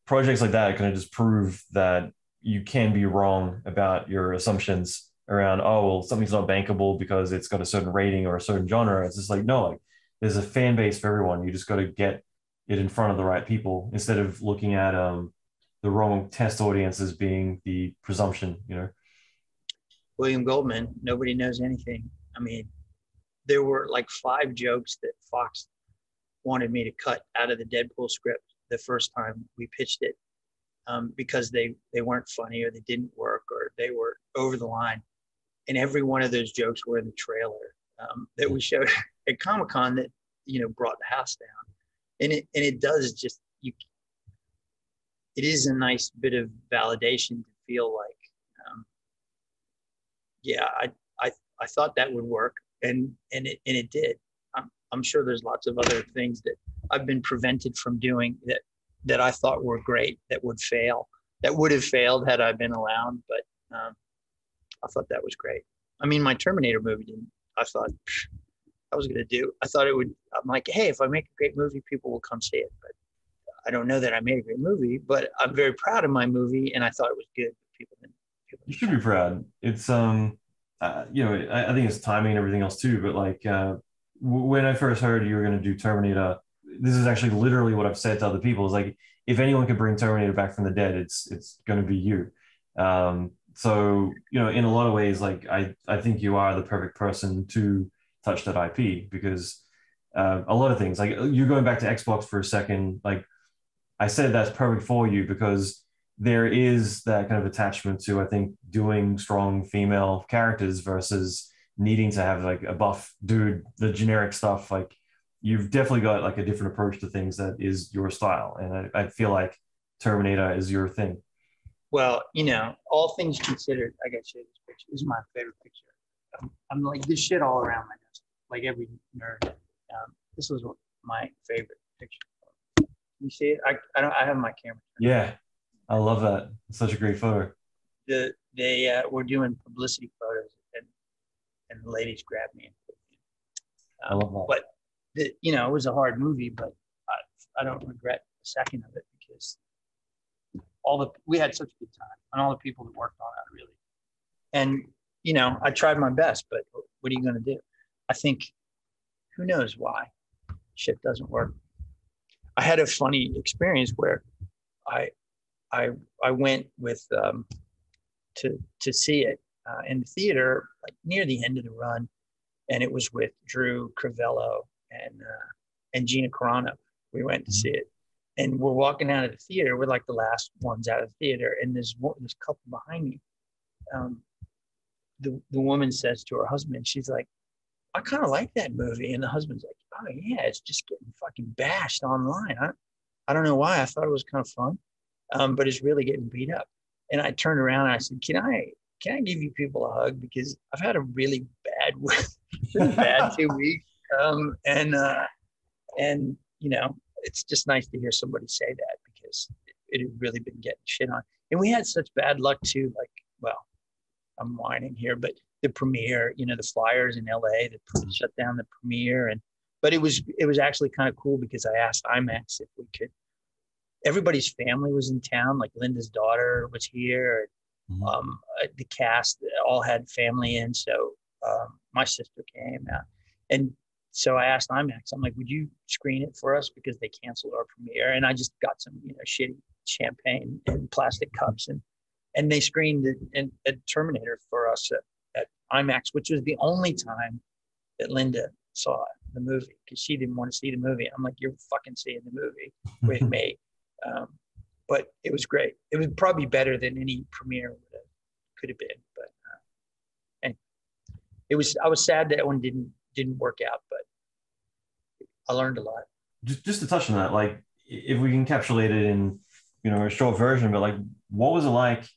projects like that kind of just prove that you can be wrong about your assumptions around, oh, well, something's not bankable because it's got a certain rating or a certain genre. It's just like, no, like there's a fan base for everyone. You just got to get it in front of the right people instead of looking at the wrong test audience as being the presumption,
William Goldman, nobody knows anything. I mean, there were like 5 jokes that Fox wanted me to cut out of the Deadpool script the first time we pitched it because they weren't funny or they didn't work or they were over the line. And every one of those jokes were in the trailer that we showed at Comic-Con that, brought the house down. And it does just, it is a nice bit of validation to feel like, I thought that would work. And it did. I'm sure there's lots of other things that I've been prevented from doing that I thought were great that would have failed had I been allowed. But I thought that was great. I mean, my Terminator movie didn't. I thought I was going to do. I thought it would. I'm like, hey, if I make a great movie, people will come see it. But I don't know that I made a great movie. But I'm very proud of my movie, and I thought it was good. People didn't.
You should be proud. It's I think it's timing and everything else too. But like when I first heard you were going to do Terminator, this is actually literally what I've said to other people. Is like, if anyone could bring Terminator back from the dead, it's going to be you. So in a lot of ways, like I think you are the perfect person to touch that IP because a lot of things, like you going back to Xbox for a second, like I said, that's perfect for you because there is that kind of attachment to, I think, doing strong female characters versus needing to have like a buff dude, the generic stuff. Like you've definitely got like a different approach to things that is your style. And I feel like Terminator is your thing.
Well, all things considered, I got to show you this picture. This is my favorite picture. I'm like this shit all around my desk, like every nerd. This was my favorite picture. You see it? I have my camera.
Yeah, I love that. It's such a great photo.
They were doing publicity photos, and the ladies grabbed me.
I love that.
But it was a hard movie, but I don't regret a second of it because we had such a good time, and all the people that worked on it really. And I tried my best, but what are you going to do? I think, who knows why shit doesn't work. I had a funny experience where I went with to see it in the theater, like near the end of the run, and it was with Drew Crivello and Gina Carano. We went to see it, and we're walking out of the theater. We're like the last ones out of the theater, and there's couple behind me. The woman says to her husband, she's like, I kind of like that movie. And the husband's like, oh yeah, it's just getting fucking bashed online. I don't know why. I thought it was kind of fun, but it's really getting beat up. And I turned around and I said, can I give you people a hug? Because I've had a really bad 2 weeks. And it's just nice to hear somebody say that because it had really been getting shit on. And we had such bad luck too. Like, well, I'm whining here, but the premiere, the flyers in LA that shut down the premiere. But it was actually kind of cool because I asked IMAX if we could, everybody's family was in town. Like Linda's daughter was here. Mm-hmm. The cast all had family in. So my sister came out. And so I asked IMAX, I'm like, would you screen it for us? Because they canceled our premiere. And I just got some, shitty champagne and plastic cups. And they screened it at Terminator for us at IMAX, which was the only time that Linda saw the movie because she didn't want to see the movie. I'm like, you're fucking seeing the movie with me. But it was great. It was probably better than any premiere could have been. But anyway, I was sad that one didn't work out, but I learned a lot.
Just to touch on that, like if we encapsulate it in a short version, but like what was it like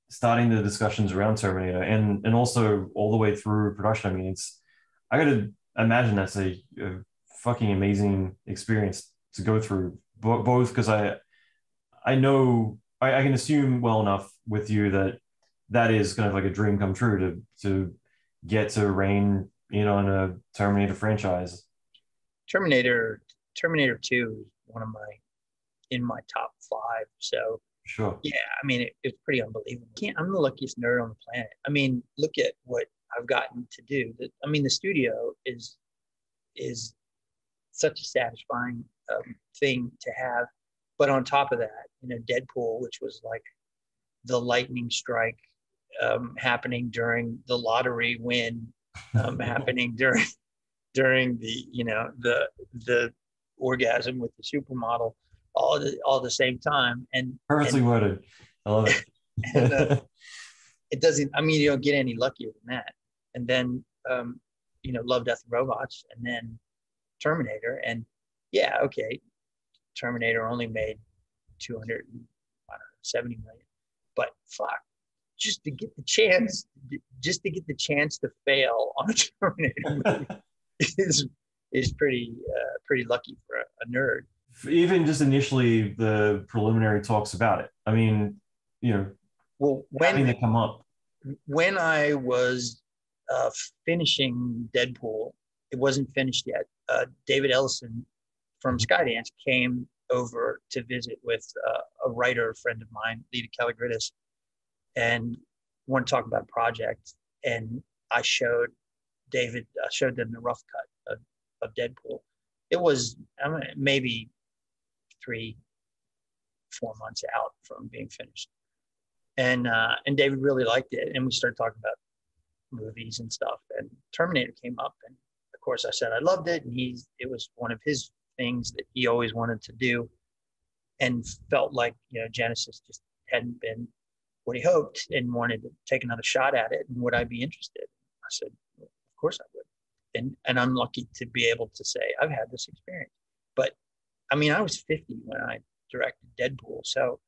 starting the discussions around Terminator and also all the way through production? I mean, I got to imagine that's a fucking amazing experience to go through, both because I know I can assume well enough with you that is kind of like a dream come true to get to reign on a Terminator franchise.
Terminator 2 is one of in my top 5. So
sure.
Yeah, I mean, it's pretty unbelievable. I'm the luckiest nerd on the planet. I mean, look at what I've gotten to do. The studio is such a satisfying thing to have. But on top of that, Deadpool, which was like the lightning strike happening during the lottery win, happening during the orgasm with the supermodel, all the same time. And
perfectly worded. I love it.
And, it doesn't, you don't get any luckier than that. And then, Love, Death, and Robots, and then Terminator. And okay, Terminator only made 270 million. But fuck, just to get the chance to fail on a Terminator movie is pretty lucky for a nerd.
Even just initially the preliminary talks about it. I mean,
well,
having to come up.
When I was finishing Deadpool, it wasn't finished yet. David Ellison from Skydance came over to visit with a writer friend of mine, Lita Kalogridis, and wanted to talk about a project. And I showed them the rough cut of Deadpool. It was maybe 3-4 months out from being finished. And David really liked it. And we started talking about movies and stuff. And Terminator came up. And of course I said I loved it. And it was one of his things that he always wanted to do and felt like, Genesis just hadn't been what he hoped and wanted to take another shot at it. And would I be interested? I said, well, of course I would. And I'm lucky to be able to say I've had this experience. But I was 50 when I directed Deadpool. So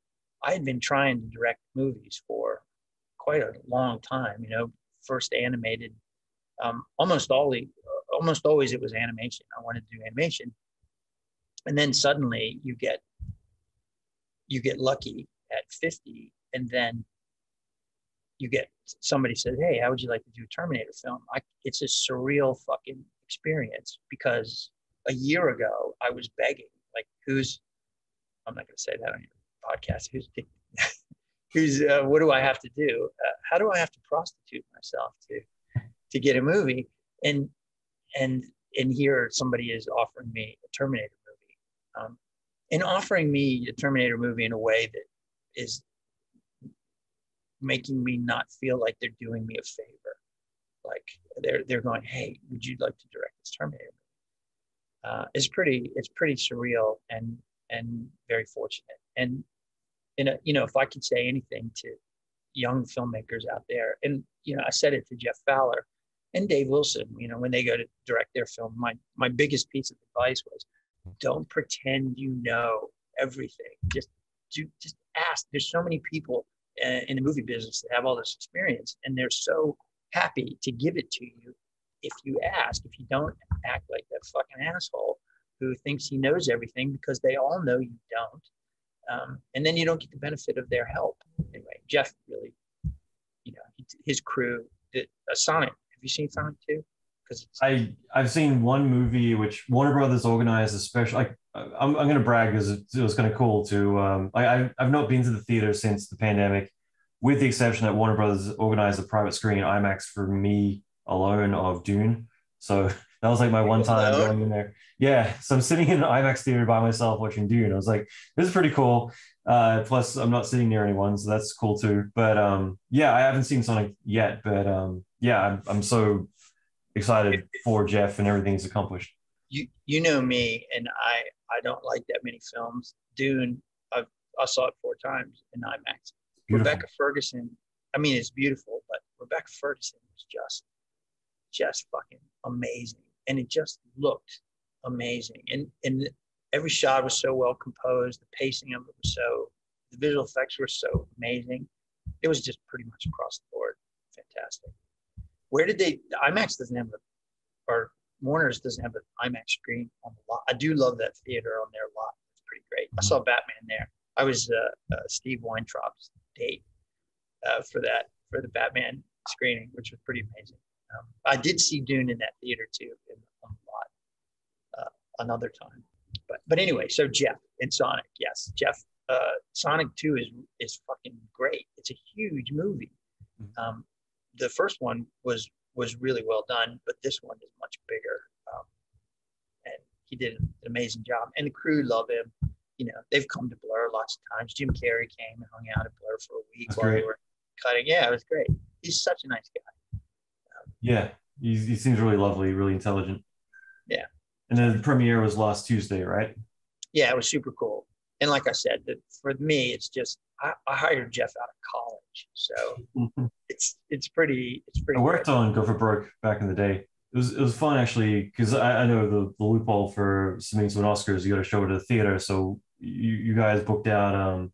I had been trying to direct movies for quite a long time, first animated, almost always it was animation. I wanted to do animation. And then suddenly you get lucky at 50 and then you get somebody said, "Hey, how would you like to do a Terminator film?" It's a surreal fucking experience, because a year ago I was begging, like, I'm not going to say that on your podcast. What do I have to do? How do I have to prostitute myself to get a movie? And here somebody is offering me a Terminator movie, and offering me a Terminator movie in a way that is making me not feel like they're doing me a favor. Like they're going, "Hey, would you like to direct this Terminator movie?" It's pretty surreal and very fortunate. And if I could say anything to young filmmakers out there, and I said it to Jeff Fowler and Dave Wilson, when they go to direct their film, my biggest piece of advice was, don't pretend you know everything. Just ask. There's so many people in the movie business that have all this experience, and they're so happy to give it to you if you ask. If you don't act like that fucking asshole who thinks he knows everything, because they all know you don't. And then you don't get the benefit of their help. Anyway, Jeff really, his crew did Sonic. Have you seen Sonic 2? Because
I've seen one movie which Warner Brothers organized a special. I'm going to brag because it was kind of cool to. I've not been to the theater since the pandemic, with the exception that Warner Brothers organized a private screening IMAX for me alone of Dune. So that was like my one time going in there. Yeah, so I'm sitting in an IMAX theater by myself watching Dune. I was like, this is pretty cool. Plus, I'm not sitting near anyone, so that's cool too. But yeah, I haven't seen Sonic yet. But yeah, I'm so excited for Jeff and everything he's accomplished.
You know me, and I don't like that many films. Dune, I saw it 4 times in IMAX.
Beautiful.
Rebecca Ferguson, I mean, it's beautiful, but Rebecca Ferguson was just fucking amazing, and it just looked amazing, and every shot was so well composed. The pacing of it was the visual effects were so amazing. It was just pretty much across the board fantastic. Where did IMAX doesn't have or Warner's doesn't have an IMAX screen on the lot. I do love that theater on their lot. It's pretty great. I saw Batman there. I was Steve Weintraub's date for the Batman screening, which was pretty amazing. I did see Dune in that theater too, on the lot another time. But anyway, so Jeff and Sonic, yes, Jeff. Sonic 2 is fucking great. It's a huge movie. The first one was really well done, but this one is much bigger. And he did an amazing job. And the crew love him. They've come to Blur lots of times. Jim Carrey came and hung out at Blur for a week while they were cutting. Yeah, it was great. He's such a nice guy.
Yeah, he seems really lovely, really intelligent.
Yeah.
And then the premiere was last Tuesday, right?
Yeah, it was super cool. And like I said, for me, it's just I hired Jeff out of college, so it's pretty. I
worked on Gopher Broke back in the day. It was fun actually, because I know the loophole for submitting to an Oscars, you got to show it at the theater. So you guys booked out. I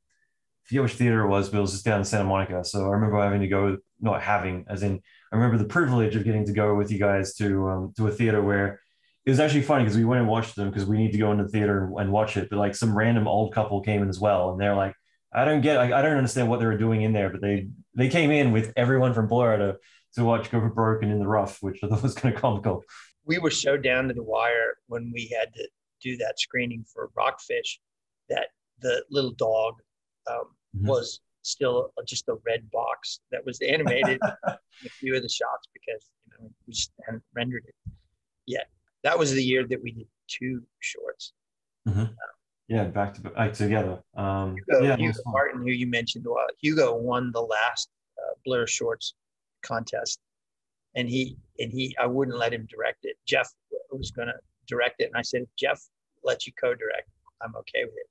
forget which theater it was, but it was just down in Santa Monica. So I remember having to go, not having, as in I remember the privilege of getting to go with you guys to a theater where it was actually funny, because we went and watched them because we need to go into the theater and watch it. But like some random old couple came in as well, and they're like, I don't understand what they were doing in there, but they came in with everyone from Blur to watch Gopher Broke and In the Rough, which I thought was kind of comical.
We were so down to the wire when we had to do that screening for Rockfish that the little dog was still just a red box that was animated in a few of the shots, because we just hadn't rendered it yet. That was the year that we did 2 shorts.
Yeah, back together.
Hugo Martin, who you mentioned, Hugo won the last Blur Shorts contest, and I wouldn't let him direct it. Jeff was going to direct it, and I said, if Jeff lets you co-direct, I'm okay with it.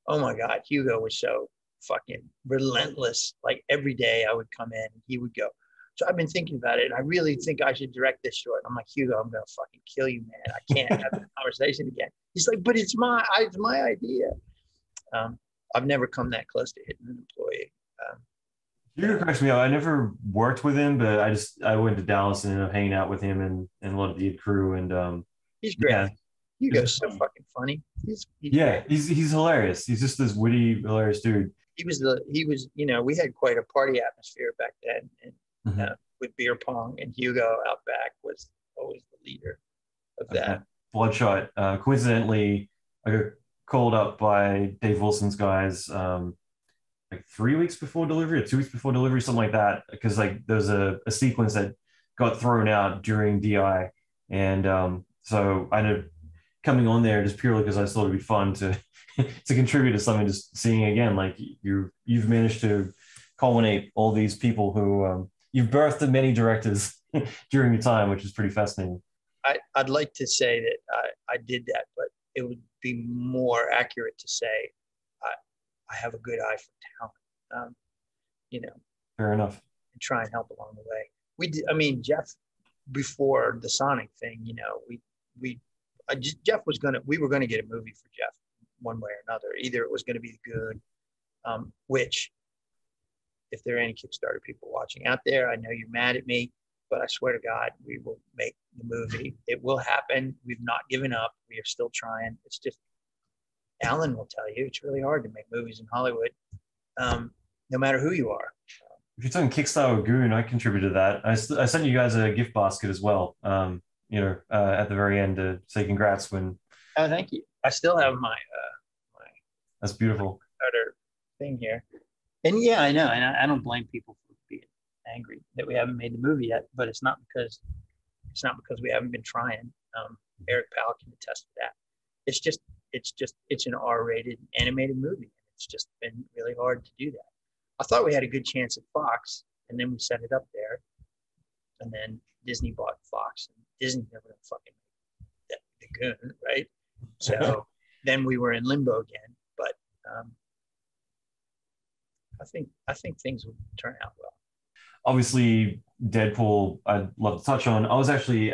Oh my God, Hugo was so fucking relentless. Like every day I would come in, and he would go, so I've been thinking about it, and I really think I should direct this short. I'm like, Hugo, I'm gonna fucking kill you, man. I can't have this conversation again. He's like, but it's my idea. I've never come that close to hitting an employee.
Hugo cracks me up. I never worked with him, but I went to Dallas and ended up hanging out with him and a lot of the crew. And
he's great.
Yeah,
Hugo's so fucking funny. He's
hilarious. He's just this witty, hilarious dude.
we had quite a party atmosphere back then, and
Mhm.
with beer pong, and Hugo out back was always the leader of that.
Bloodshot. Coincidentally, I got called up by Dave Wilson's guys like 3 weeks before delivery or 2 weeks before delivery, something like that, because like there's a sequence that got thrown out during DI, and so I ended up coming on there just purely because I thought it'd be fun to to contribute to something, just seeing again like you've managed to culminate all these people who you've birthed many directors during your time, which is pretty fascinating.
I'd like to say that I did that, but it would be more accurate to say I, I have a good eye for talent, you know,
Fair enough.
and try and help along the way. We did, I mean, Jeff, before the Sonic thing, we Jeff we were gonna get a movie for Jeff one way or another. Either it was gonna be good, which if there are any Kickstarter people watching out there, I know you're mad at me, but I swear to God, we will make the movie. It will happen. We've not given up. We are still trying. It's just, Allan will tell you, it's really hard to make movies in Hollywood, no matter who you are.
If you're talking Kickstarter or Goon, I contributed to that. I sent you guys a gift basket as well. At the very end to say congrats when.
Oh, thank you. I still have my
That's beautiful.
other thing here, and yeah, I know, and I don't blame people for being angry that we haven't made the movie yet. But it's not because we haven't been trying. Eric Powell can attest to that. It's an R-rated animated movie. It's just been really hard to do that. I thought we had a good chance at Fox, and then we set it up there, and then Disney bought Fox, and Disney's never gonna fucking make the Goon, right? So then we were in limbo again. But I think things will turn out well.
Obviously, Deadpool, I'd love to touch on. I was actually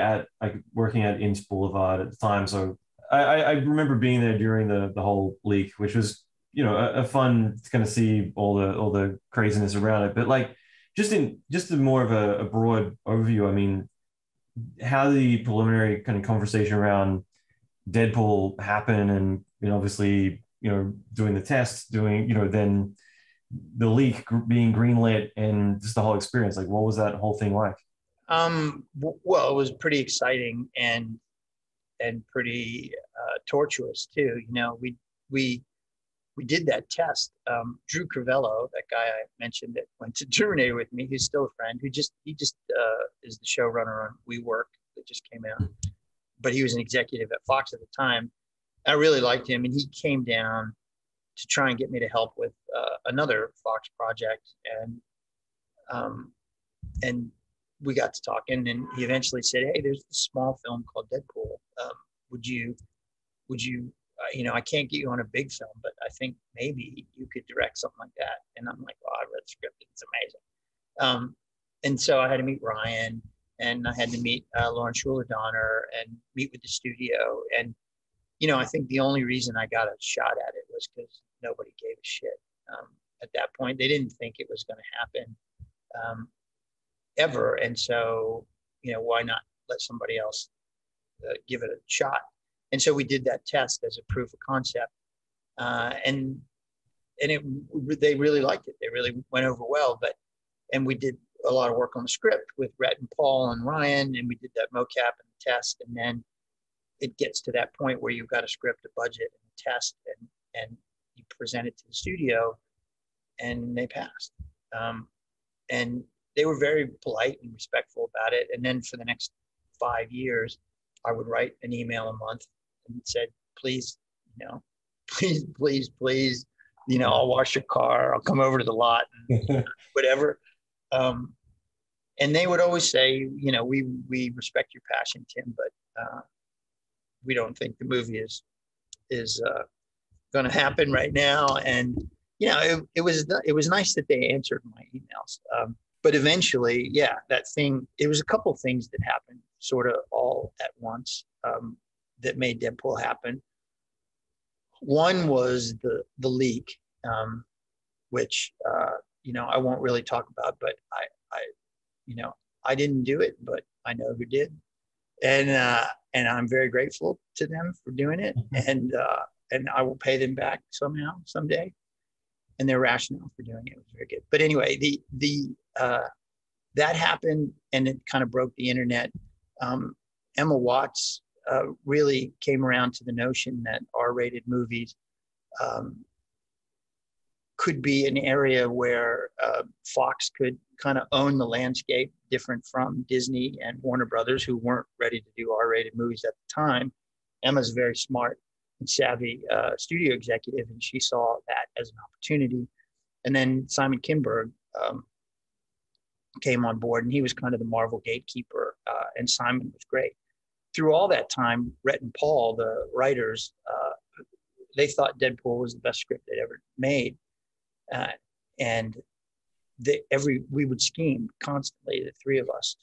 working at Inns Boulevard at the time, so I remember being there during the whole leak, which was a fun to kind of see all the craziness around it. But like just in more of a broad overview, I mean, how the preliminary kind of conversation around Deadpool happened, and obviously doing the tests, then the leak being greenlit, and just the whole experience. Like, what was that whole thing like?
Well, it was pretty exciting and pretty tortuous too. We did that test. Drew Crivello, that guy I mentioned that went to Terminator with me, who's still a friend, he just is the showrunner on We Work that just came out, but he was an executive at Fox at the time. I really liked him, and he came down to try and get me to help with another Fox project, and we got to talking, and he eventually said, "Hey, there's this small film called Deadpool. Would you I can't get you on a big film, but I think maybe you could direct something like that." And I'm like, "Oh, I read the script. It's amazing." And so I had to meet Ryan, and I had to meet Lauren Schuler Donner and meet with the studio. And, I think the only reason I got a shot at it was because nobody gave a shit. At that point, they didn't think it was going to happen ever. And so, why not let somebody else give it a shot? And so we did that test as a proof of concept, and they really liked it. They really went over well. And we did a lot of work on the script with Rhett and Paul and Ryan, and we did that mocap and the test. And then it gets to that point where you've got a script, a budget, and a test, and you present it to the studio, and they passed. And they were very polite and respectful about it. And then for the next 5 years, I would write an email a month and said, please, please, I'll wash your car. I'll come over to the lot, and whatever. And they would always say, we respect your passion, Tim, but we don't think the movie is going to happen right now. And, it was nice that they answered my emails. But eventually, yeah, it was a couple of things that happened sort of all at once that made Deadpool happen. One was the leak, which, I won't really talk about, but I didn't do it, but I know who did. And I'm very grateful to them for doing it. And I will pay them back somehow, someday. and their rationale for doing it was very good. But anyway, that happened, and it kind of broke the internet. Emma Watts really came around to the notion that R-rated movies could be an area where Fox could kind of own the landscape, different from Disney and Warner Brothers, who weren't ready to do R-rated movies at the time. Emma's a very smart and savvy studio executive, and she saw that as an opportunity. And then Simon Kinberg came on board, and he was kind of the Marvel gatekeeper, and Simon was great. Through all that time, Rhett and Paul, the writers, they thought Deadpool was the best script they'd ever made. And we would scheme constantly, the three of us,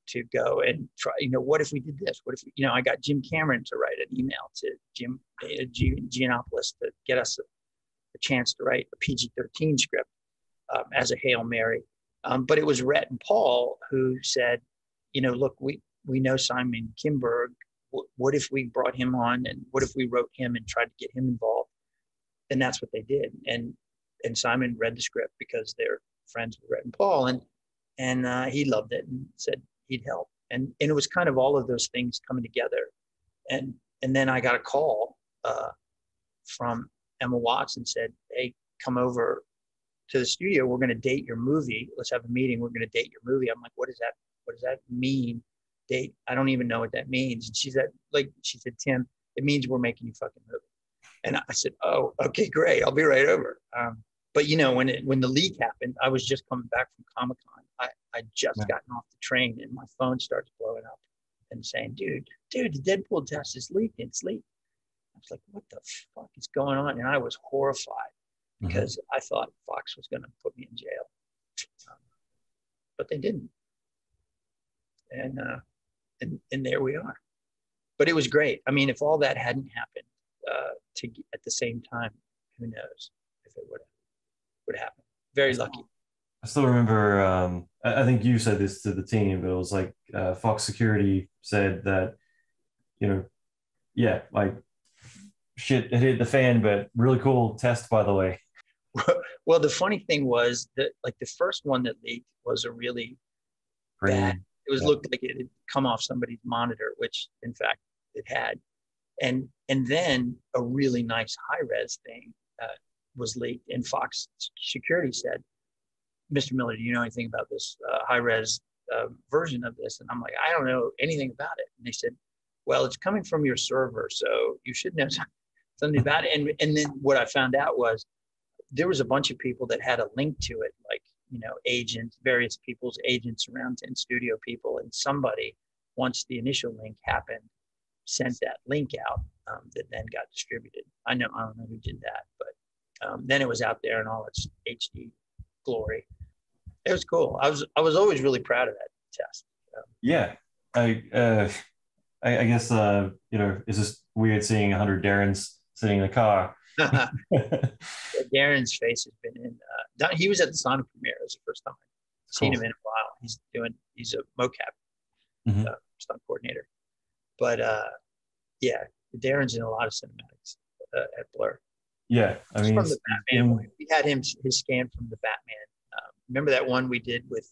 to go and try, what if we did this? What if, I got Jim Cameron to write an email to Jim Giannopoulos to get us a chance to write a PG-13 script as a Hail Mary. But it was Rhett and Paul who said, look, we know Simon Kinberg. What if we brought him on, and what if we wrote him and tried to get him involved? And that's what they did. And Simon read the script because they're friends with Rhett and Paul, and he loved it and said he'd help. And it was kind of all of those things coming together. And then I got a call from Emma Watts and said, hey, come over to the studio. We're going to date your movie. Let's have a meeting. We're going to date your movie. I'm like, what is that? What does that mean? Date? I don't even know what that means. And she said, Tim, it means we're making you fucking movie. And I said, oh, okay, great. I'll be right over. But when the leak happened, I was just coming back from Comic-Con. I just gotten off the train, and my phone starts blowing up and saying, dude, the Deadpool test is leaked. It's leaked. I was like, what the fuck is going on? And I was horrified because I thought Fox was going to put me in jail. But they didn't. And there we are. But it was great. I mean, if all that hadn't happened at the same time, who knows if it would happen. Very lucky.
I still remember, I think you said this to the team, but it was like Fox Security said that, shit, it hit the fan, but really cool test, by the way.
Well, the funny thing was that, like, the first one that leaked was a really bad. It was looked like it had come off somebody's monitor, which in fact it had. And then a really nice high-res thing was leaked, and Fox Security said, Mr. Miller, do you know anything about this high-res version of this? And I'm like, I don't know anything about it. And they said, well, it's coming from your server, so you should know something about it. And then what I found out was there was a bunch of people that had a link to it, like, agents, various people's agents around, and studio people, and somebody, once the initial link happened, sent that link out that then got distributed. I don't know who did that, but then it was out there in all its HD glory. It was cool. I was always really proud of that test.
Yeah, I guess it's just weird seeing 100 Darrens sitting in a car.
Darren's face has been in. He was at the Sonic premiere. It was the first time I've seen him in a while. He's a mocap stunt coordinator. But Darren's in a lot of cinematics at Blur.
Yeah, I mean,
from the Batman. We had his scan from the Batman. Remember that one we did with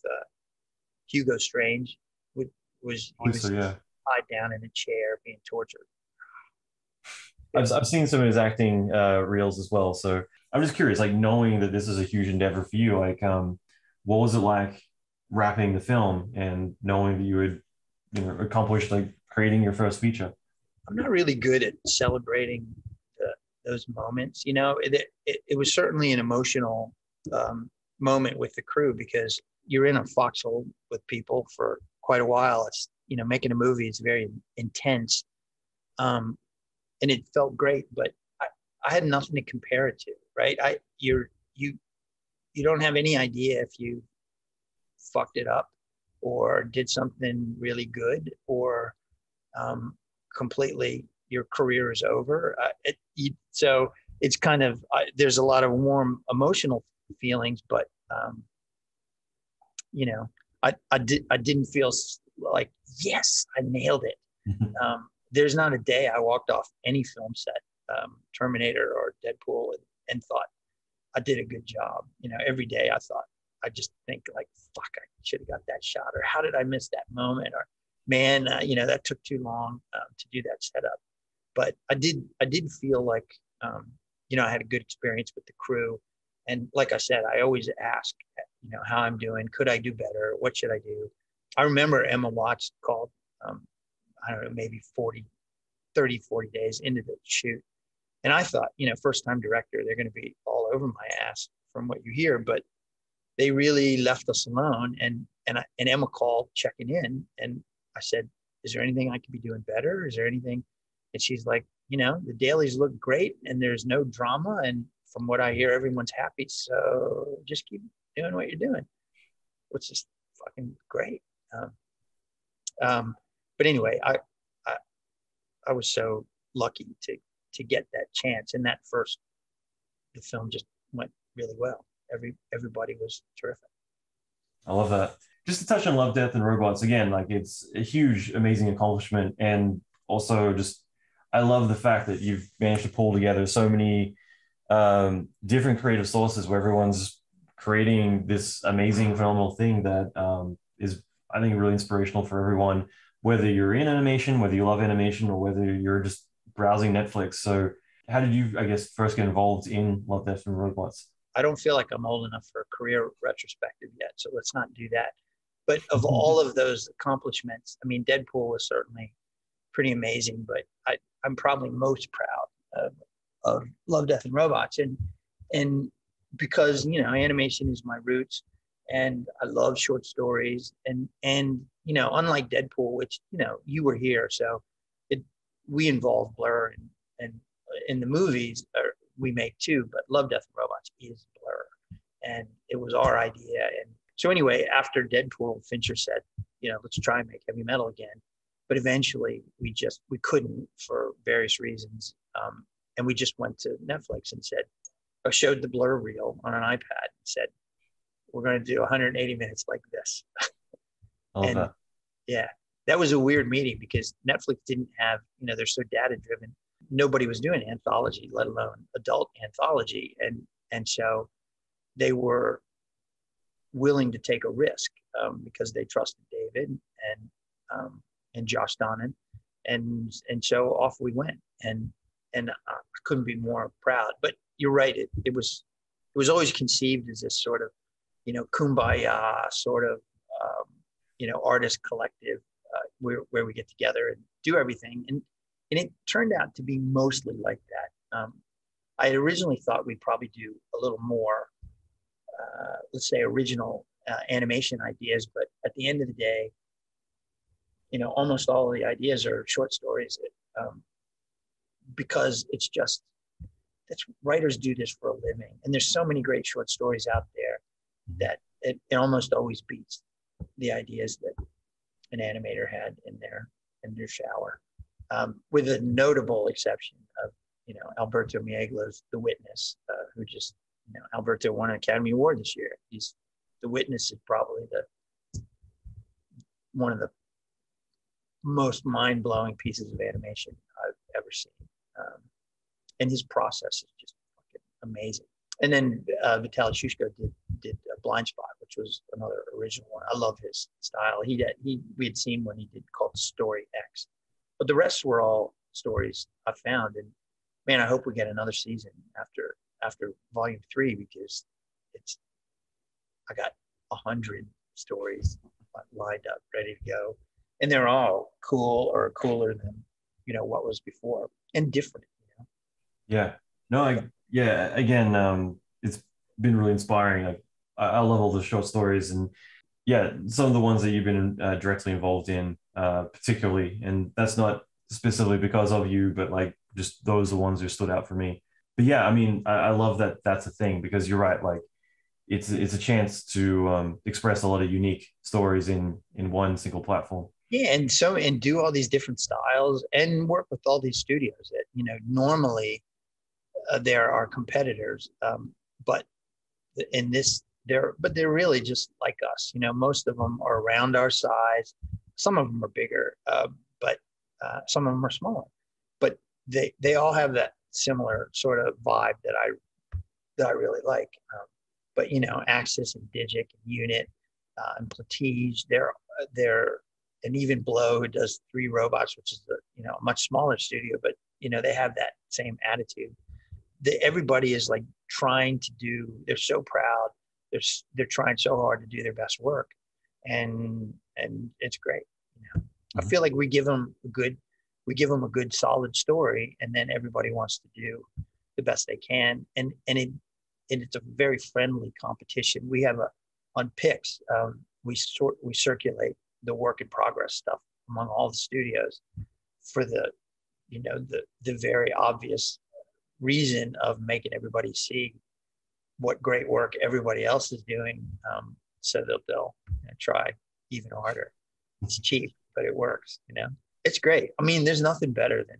Hugo Strange? He was tied down in a chair being tortured.
I've seen some of his acting reels as well, so I'm just curious, like, knowing that this is a huge endeavor for you, like, what was it like wrapping the film and knowing that you would, accomplish, like, creating your first feature?
I'm not really good at celebrating those moments. It was certainly an emotional moment with the crew, because you're in a foxhole with people for quite a while. It's, making a movie is very intense. And it felt great, but I had nothing to compare it to, right? You don't have any idea if you fucked it up or did something really good, or completely your career is over. So it's kind of, there's a lot of warm emotional feelings, but I didn't feel like, yes, I nailed it. There's not a day I walked off any film set, Terminator or Deadpool, and thought, I did a good job. Every day I thought, I just think like, fuck, I should have got that shot, or how did I miss that moment, or man, that took too long to do that setup. But I did feel like, I had a good experience with the crew. And like I said, I always ask, how I'm doing. Could I do better? What should I do? I remember Emma Watts called, I don't know, maybe 30, 40 days into the shoot. And I thought, first time director, they're going to be all over my ass from what you hear, but they really left us alone. And Emma called checking in, and I said, is there anything I could be doing better? Is there anything? And she's like, the dailies look great and there's no drama. And from what I hear, everyone's happy. So just keep doing what you're doing, which is fucking great. But anyway, I was so lucky to get that chance. And the film just went really well. Everybody was terrific.
I love that. Just to touch on Love, Death, and Robots again, like it's a huge, amazing accomplishment. And also just, I love the fact that you've managed to pull together so many different creative sources where everyone's creating this amazing, phenomenal thing that is, I think, really inspirational for everyone, whether you're in animation, whether you love animation, or whether you're just browsing Netflix. So how did you, I guess, first get involved in Love, Death, and Robots?
I don't feel like I'm old enough for a career retrospective yet, so let's not do that. But of all of those accomplishments, I mean, Deadpool was certainly pretty amazing, but I'm probably most proud of Love, Death, and Robots. And because, animation is my roots, and I love short stories. And unlike Deadpool, which, you were here, so we involve blur and in the movies we make too, but Love, Death, and Robots is blur. And it was our idea. And so anyway, after Deadpool, Fincher said, let's try and make heavy metal again. But eventually we couldn't for various reasons. And we just went to Netflix and showed the blur reel on an iPad and said, we're going to do 180 minutes like this.
And that.
Yeah, that was a weird meeting because Netflix didn't have, they're so data driven. Nobody was doing anthology, let alone adult anthology. And so they were willing to take a risk because they trusted David and Josh Donnan. And so off we went. And I couldn't be more proud. But you're right. It was always conceived as this sort of, kumbaya sort of, artist collective where we get together and do everything. And it turned out to be mostly like that. I had originally thought we'd probably do a little more, let's say, original animation ideas. But at the end of the day, almost all of the ideas are short stories because it's just, writers do this for a living. And there's so many great short stories out there that it almost always beats the ideas that an animator had in their shower. With a notable exception of, Alberto Mieglo's The Witness, who just, Alberto won an Academy Award this year. The Witness is probably one of the most mind-blowing pieces of animation I've ever seen. And his process is just fucking amazing. And then Vitaly Shushko did Blind Spot, which was another original one. I love his style. We had seen when he did called Story X, but the rest were all stories I found. And man, I hope we get another season after volume 3 because I got 100 stories lined up, ready to go, and they're all cool or cooler than what was before and different.
Yeah. No, again, it's been really inspiring. I love all the short stories, and yeah, some of the ones that you've been directly involved in, particularly, and that's not specifically because of you, but like just those are the ones who stood out for me. But yeah, I mean, I love that that's a thing because you're right. Like it's a chance to express a lot of unique stories in one single platform.
Yeah, and do all these different styles and work with all these studios that normally there are competitors, but in this they're really just like us. Most of them are around our size. Some of them are bigger, but some of them are smaller. But they all have that similar sort of vibe that that I really like. But Axis and Digic and Unit and Platige, they're and even Blow, who does 3 Robots, which is a much smaller studio, but they have that same attitude. Everybody is like trying to do. They're so proud. They're trying so hard to do their best work, and it's great. I feel like we give them a good solid story, and then everybody wants to do the best they can, and it's a very friendly competition. We have on Pix, we circulate the work in progress stuff among all the studios for the very obvious reason of making everybody see what great work everybody else is doing, so they'll try even harder. It's cheap, but it works. It's great. I mean, there's nothing better than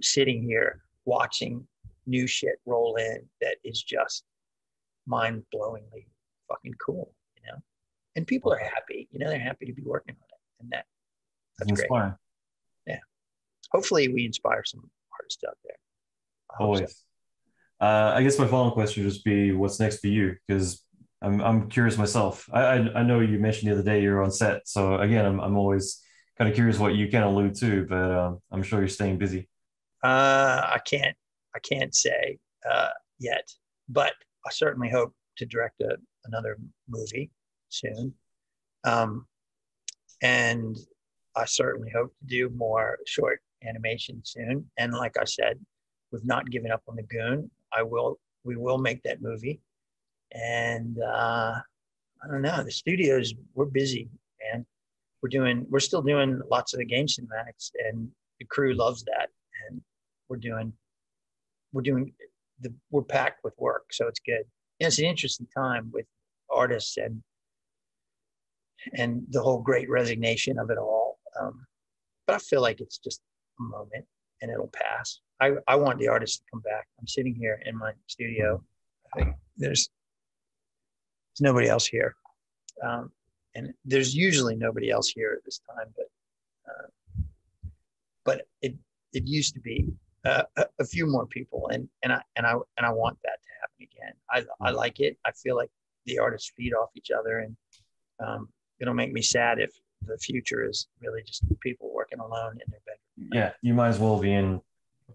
sitting here watching new shit roll in that is just mind-blowingly fucking cool, and people are happy. They're happy to be working on it, and that's great. Yeah. Hopefully we inspire some artists out there.
Always. So. I guess my final question would just be, what's next for you? Because I'm curious myself. I know you mentioned the other day you're on set, so again, I'm always kind of curious what you can allude to, but I'm sure you're staying busy.
I can't say yet, but I certainly hope to direct another movie soon, and I certainly hope to do more short animation soon. And like I said, we've not given up on the Goon. We will make that movie. And I don't know, the studios, we're busy, and we're still doing lots of the game cinematics, and the crew loves that. And we're packed with work, so it's good. It's an interesting time with artists and the whole great resignation of it all. But I feel like it's just a moment, and it'll pass. I want the artists to come back. I'm sitting here in my studio. I think there's nobody else here, and there's usually nobody else here at this time. But it used to be a few more people, and I want that to happen again. I like it. I feel like the artists feed off each other, and it'll make me sad if the future is really just people working alone in their bedroom.
Yeah, you might as well be in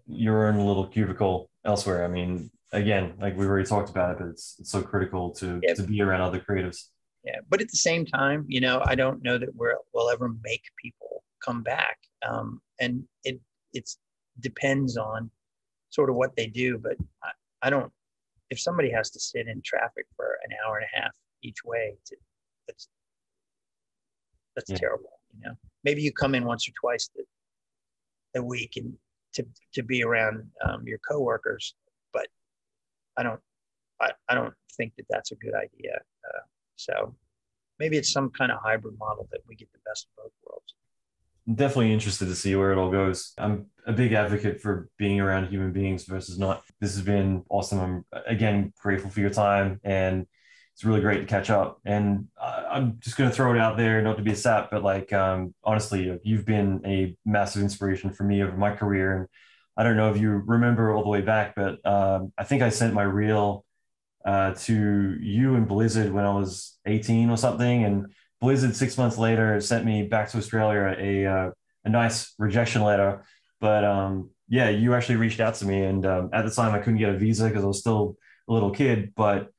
your own little cubicle elsewhere. I mean, again, like we've already talked about it, but it's so critical to be around other creatives.
Yeah, but at the same time, I don't know that we'll ever make people come back, and it depends on sort of what they do. But I don't. If somebody has to sit in traffic for an hour and a half each way, that's terrible. Maybe you come in once or twice a week and to be around your coworkers, but I don't think that that's a good idea. So maybe it's some kind of hybrid model that we get the best of both worlds.
I'm definitely interested to see where it all goes. I'm a big advocate for being around human beings versus not. This has been awesome. I'm again grateful for your time, and it's really great to catch up. And I'm just going to throw it out there, not to be a sap, but like honestly, you've been a massive inspiration for me over my career. And I don't know if you remember all the way back, but I think I sent my reel to you and Blizzard when I was 18 or something, and Blizzard 6 months later sent me back to Australia a nice rejection letter. But yeah, you actually reached out to me, and at the time I couldn't get a visa because I was still a little kid. But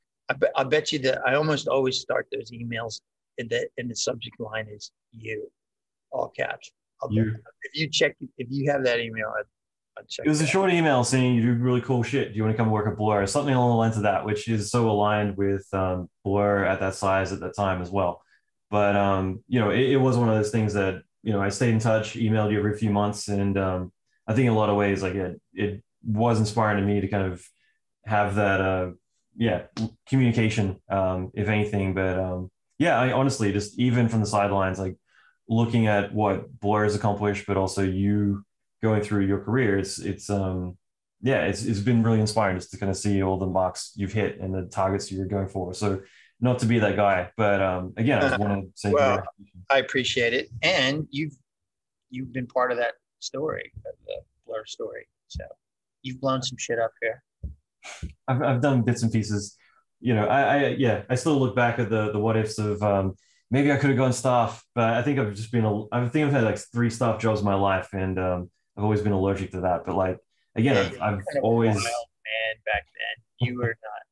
I bet you that I almost always start those emails in the subject line is you, all caps. If you have that email, I'd check.
It was a short email saying you do really cool shit. Do you want to come work at Blur? Something along the lines of that, which is so aligned with Blur at that size at that time as well. But it was one of those things that I stayed in touch, emailed you every few months, and I think in a lot of ways, like it was inspiring to me to kind of have that communication, if anything. But I honestly just, even from the sidelines, like looking at what Blur has accomplished, but also you going through your career, it's been really inspiring just to kind of see all the marks you've hit and the targets you're going for. So not to be that guy, but again, I just want to say,
well, I appreciate it, and you've been part of that story, the Blur story. So you've blown some shit up here.
I've done bits and pieces. Yeah, I still look back at the what ifs of maybe I could have gone staff, but I think I think I've had like three staff jobs in my life, and I've always been allergic to that. But like again,
Yeah,
I've
kind of a
always
wild man back then. You were not.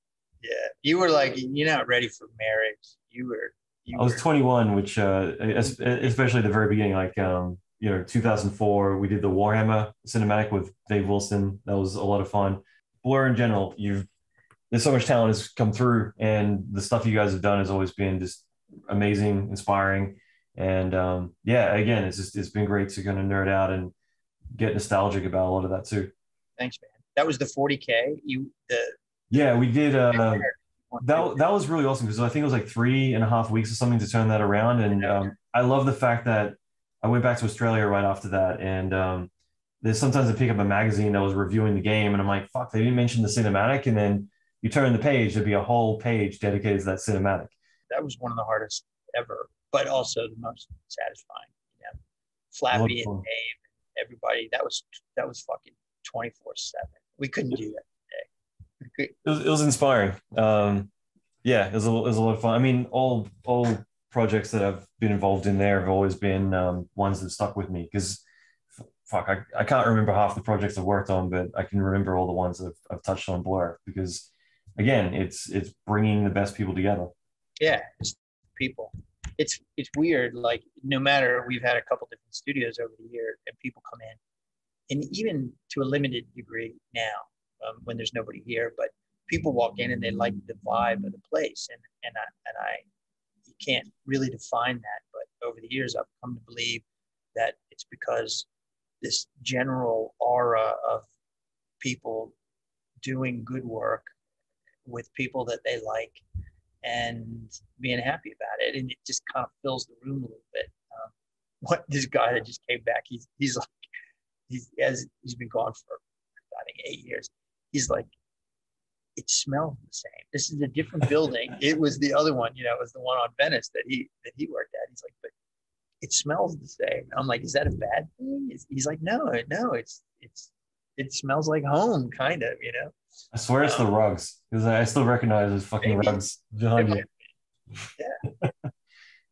Yeah, you were like you're not ready for marriage. You were. You
I was
were.
21, which especially at the very beginning, like 2004, we did the Warhammer cinematic with Dave Wilson. That was a lot of fun. Blur in general, there's so much talent has come through, and the stuff you guys have done has always been just amazing, inspiring, and yeah, again, it's been great to kind of nerd out and get nostalgic about a lot of that too.
Thanks, man. That was the 40K.
Yeah, we did. That was really awesome because I think it was like 3.5 weeks or something to turn that around, and I love the fact that I went back to Australia right after that, and there's sometimes I pick up a magazine that was reviewing the game, and I'm like, fuck, they didn't mention the cinematic, and then you turn the page, there'd be a whole page dedicated to that cinematic.
That was one of the hardest ever, but also the most satisfying. Flappy and Dave, everybody. That was fucking 24/7. We couldn't do that today.
It was inspiring. Yeah, it was a lot of fun. I mean, all projects that I've been involved in there have always been ones that stuck with me because fuck, I can't remember half the projects I've worked on, but I can remember all the ones that I've touched on Blur because again, it's bringing the best people together.
Yeah, it's people. It's weird. Like no matter, we've had a couple different studios over the year, and people come in, and even to a limited degree now, when there's nobody here, but people walk in and they like the vibe of the place, and I you can't really define that, but over the years I've come to believe that it's because this general aura of people doing good work with people that they like and being happy about it, and it just kind of fills the room a little bit. What this guy that just came back, he's like he's been gone for I think 8 years. He's like, it smells the same. This is a different building. It was the other one, it was the one on Venice that he worked at. He's like, but it smells the same. I'm like, is that a bad thing? He's like, no, it smells like home, kind of.
I swear it's the rugs because I still recognize those fucking
Maybe.
rugs behind you.
Yeah.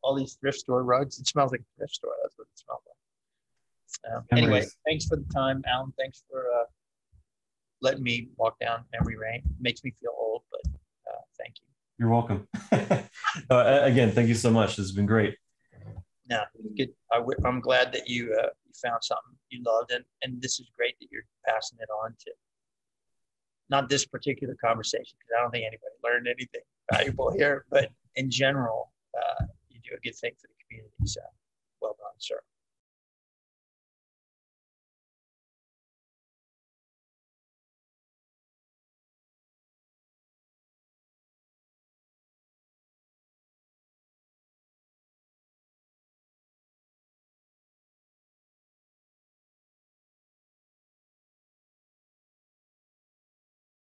All these thrift store rugs. It smells like a thrift store. That's what it smells like. Anyway, thanks for the time, Allan. Thanks for letting me walk down memory lane. It makes me feel old, but thank you.
You're welcome. Again, thank you so much. This has been great.
No, good. I'm glad that you found something you loved, and this is great that you're passing it on to. Not this particular conversation, because I don't think anybody learned anything valuable here, but in general, you do a good thing for the community. So well done, sir.